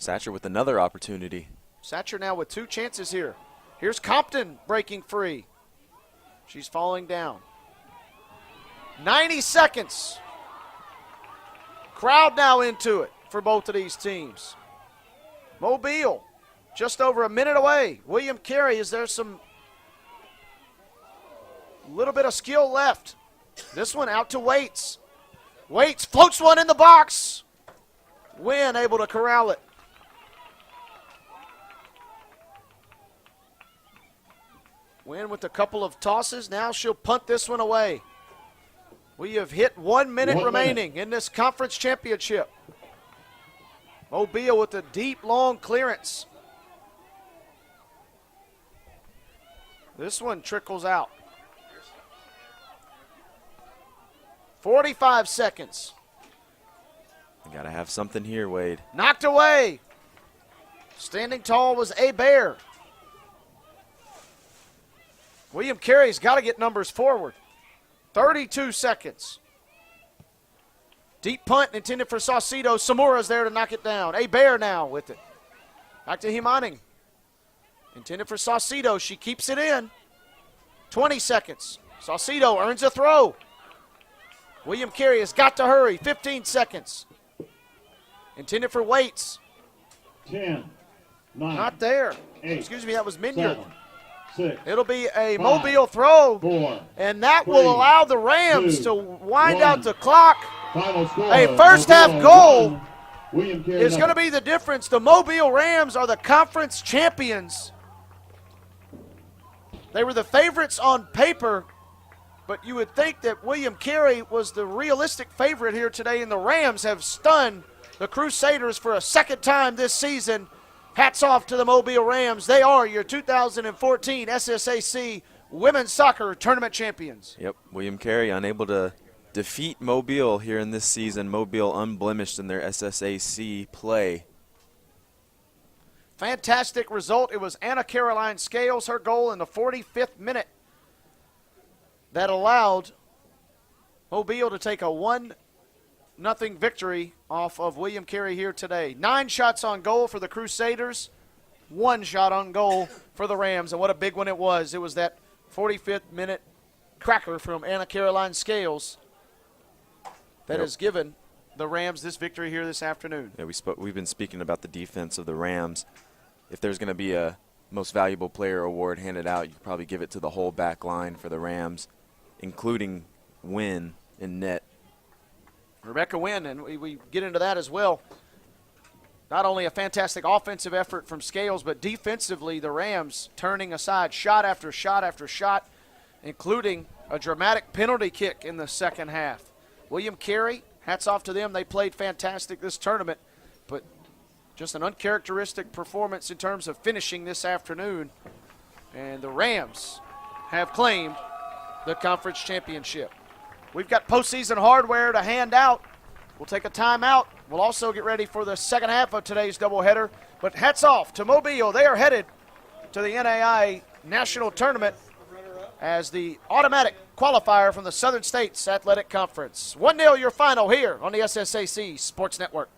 Satcher with another opportunity. Satcher now with 2 chances here. Here's Compton breaking free. She's falling down. 90 seconds. Crowd now into it for both of these teams. Mobile just over a minute away. William Carey, is there some little bit of skill left? This one out to Waits. Waits floats one in the box. Wynn able to corral it. Wynn with a couple of tosses. Now she'll punt this one away. We have hit 1 minute remaining in this conference championship. Mobile with a deep, long clearance. This one trickles out. 45 seconds. You got to have something here, Wade. Knocked away. Standing tall was Bear. William Carey's got to get numbers forward. 32 seconds. Deep punt intended for Saucedo. Samura's there to knock it down. Bear now with it. Back to Himaning. Intended for Saucedo. She keeps it in. 20 seconds. Saucedo earns a throw. William Carey has got to hurry. 15 seconds. Intended for Waits. 10, 9, Not there. 8, Excuse me, that was Minyard. 7, 6, It'll be a 5, Mobile throw, 4, and that 3, will allow the Rams 2, to wind 1. out the clock. Final score. A first-half Mobile goal 1, William Carey It's going to nothing. be the difference. The Mobile Rams are the conference champions. They were the favorites on paper, but you would think that William Carey was the realistic favorite here today, and the Rams have stunned the Crusaders for a second time this season. Hats off to the Mobile Rams. They are your 2014 SSAC Women's Soccer Tournament champions. Yep, William Carey unable to defeat Mobile here in this season. Mobile unblemished in their SSAC play. Fantastic result. It was Anna Caroline Scales, her goal in the 45th minute, that allowed Mobile to take a 1-0 victory off of William Carey here today. 9 shots on goal for the Crusaders, 1 shot on goal for the Rams, and what a big one it was. It was that 45th minute cracker from Anna Caroline Scales that has given the Rams this victory here this afternoon. Yeah, we've been speaking about the defense of the Rams. If there's going to be a most valuable player award handed out, you could probably give it to the whole back line for the Rams, including Wynn in net. Rebecca Wynn, and we get into that as well. Not only a fantastic offensive effort from Scales, but defensively the Rams turning aside shot after shot after shot, including a dramatic penalty kick in the second half. William Carey, hats off to them. They played fantastic this tournament, but just an uncharacteristic performance in terms of finishing this afternoon. And the Rams have claimed the conference championship. We've got postseason hardware to hand out. We'll take a timeout. We'll also get ready for the second half of today's doubleheader. But hats off to Mobile. They are headed to the NAI National Tournament as the automatic qualifier from the Southern States Athletic Conference. 1-0 your final here on the SSAC Sports Network.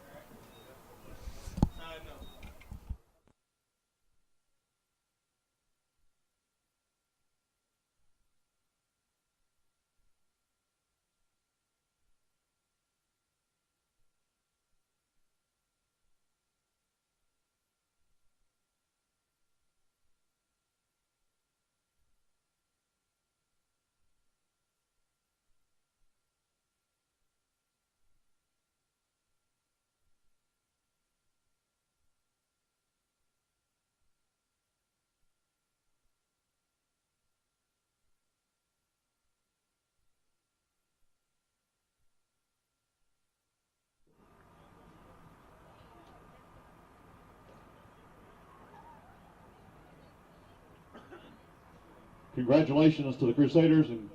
Congratulations to the Crusaders and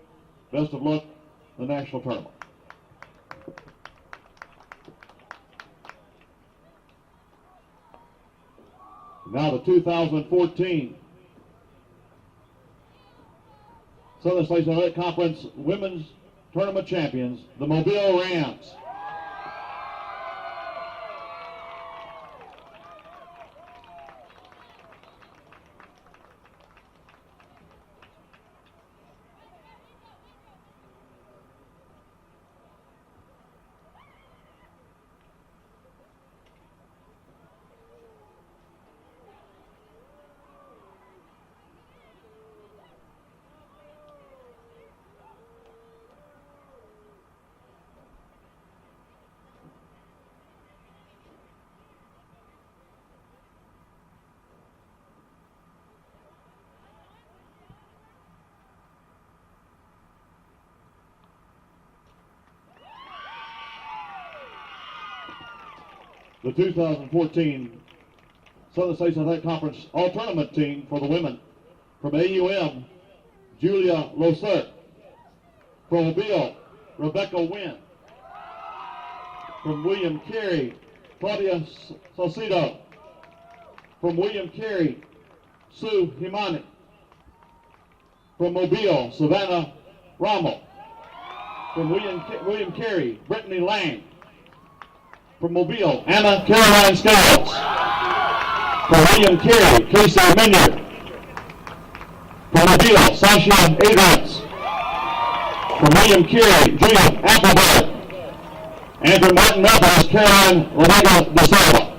best of luck in the national tournament. Now the 2014 Southern States Athletic Conference Women's Tournament Champions, the Mobile Rams. The 2014 Southern States Athletic Conference All-Tournament team for the women. From AUM, Julia Losert. From Mobile, Rebecca Wynn. From William Carey, Claudia Salcido. From William Carey, Sue Himani. From Mobile, Savannah Rommel. From William Carey, Brittany Lang. From Mobile, Anna Caroline Scouts. From William Carey, Casey Minyard. From Mobile, Sasha Adams. From William Carey, Julia Applebird. And from Martin Methodist, Caroline Lamega De Silva.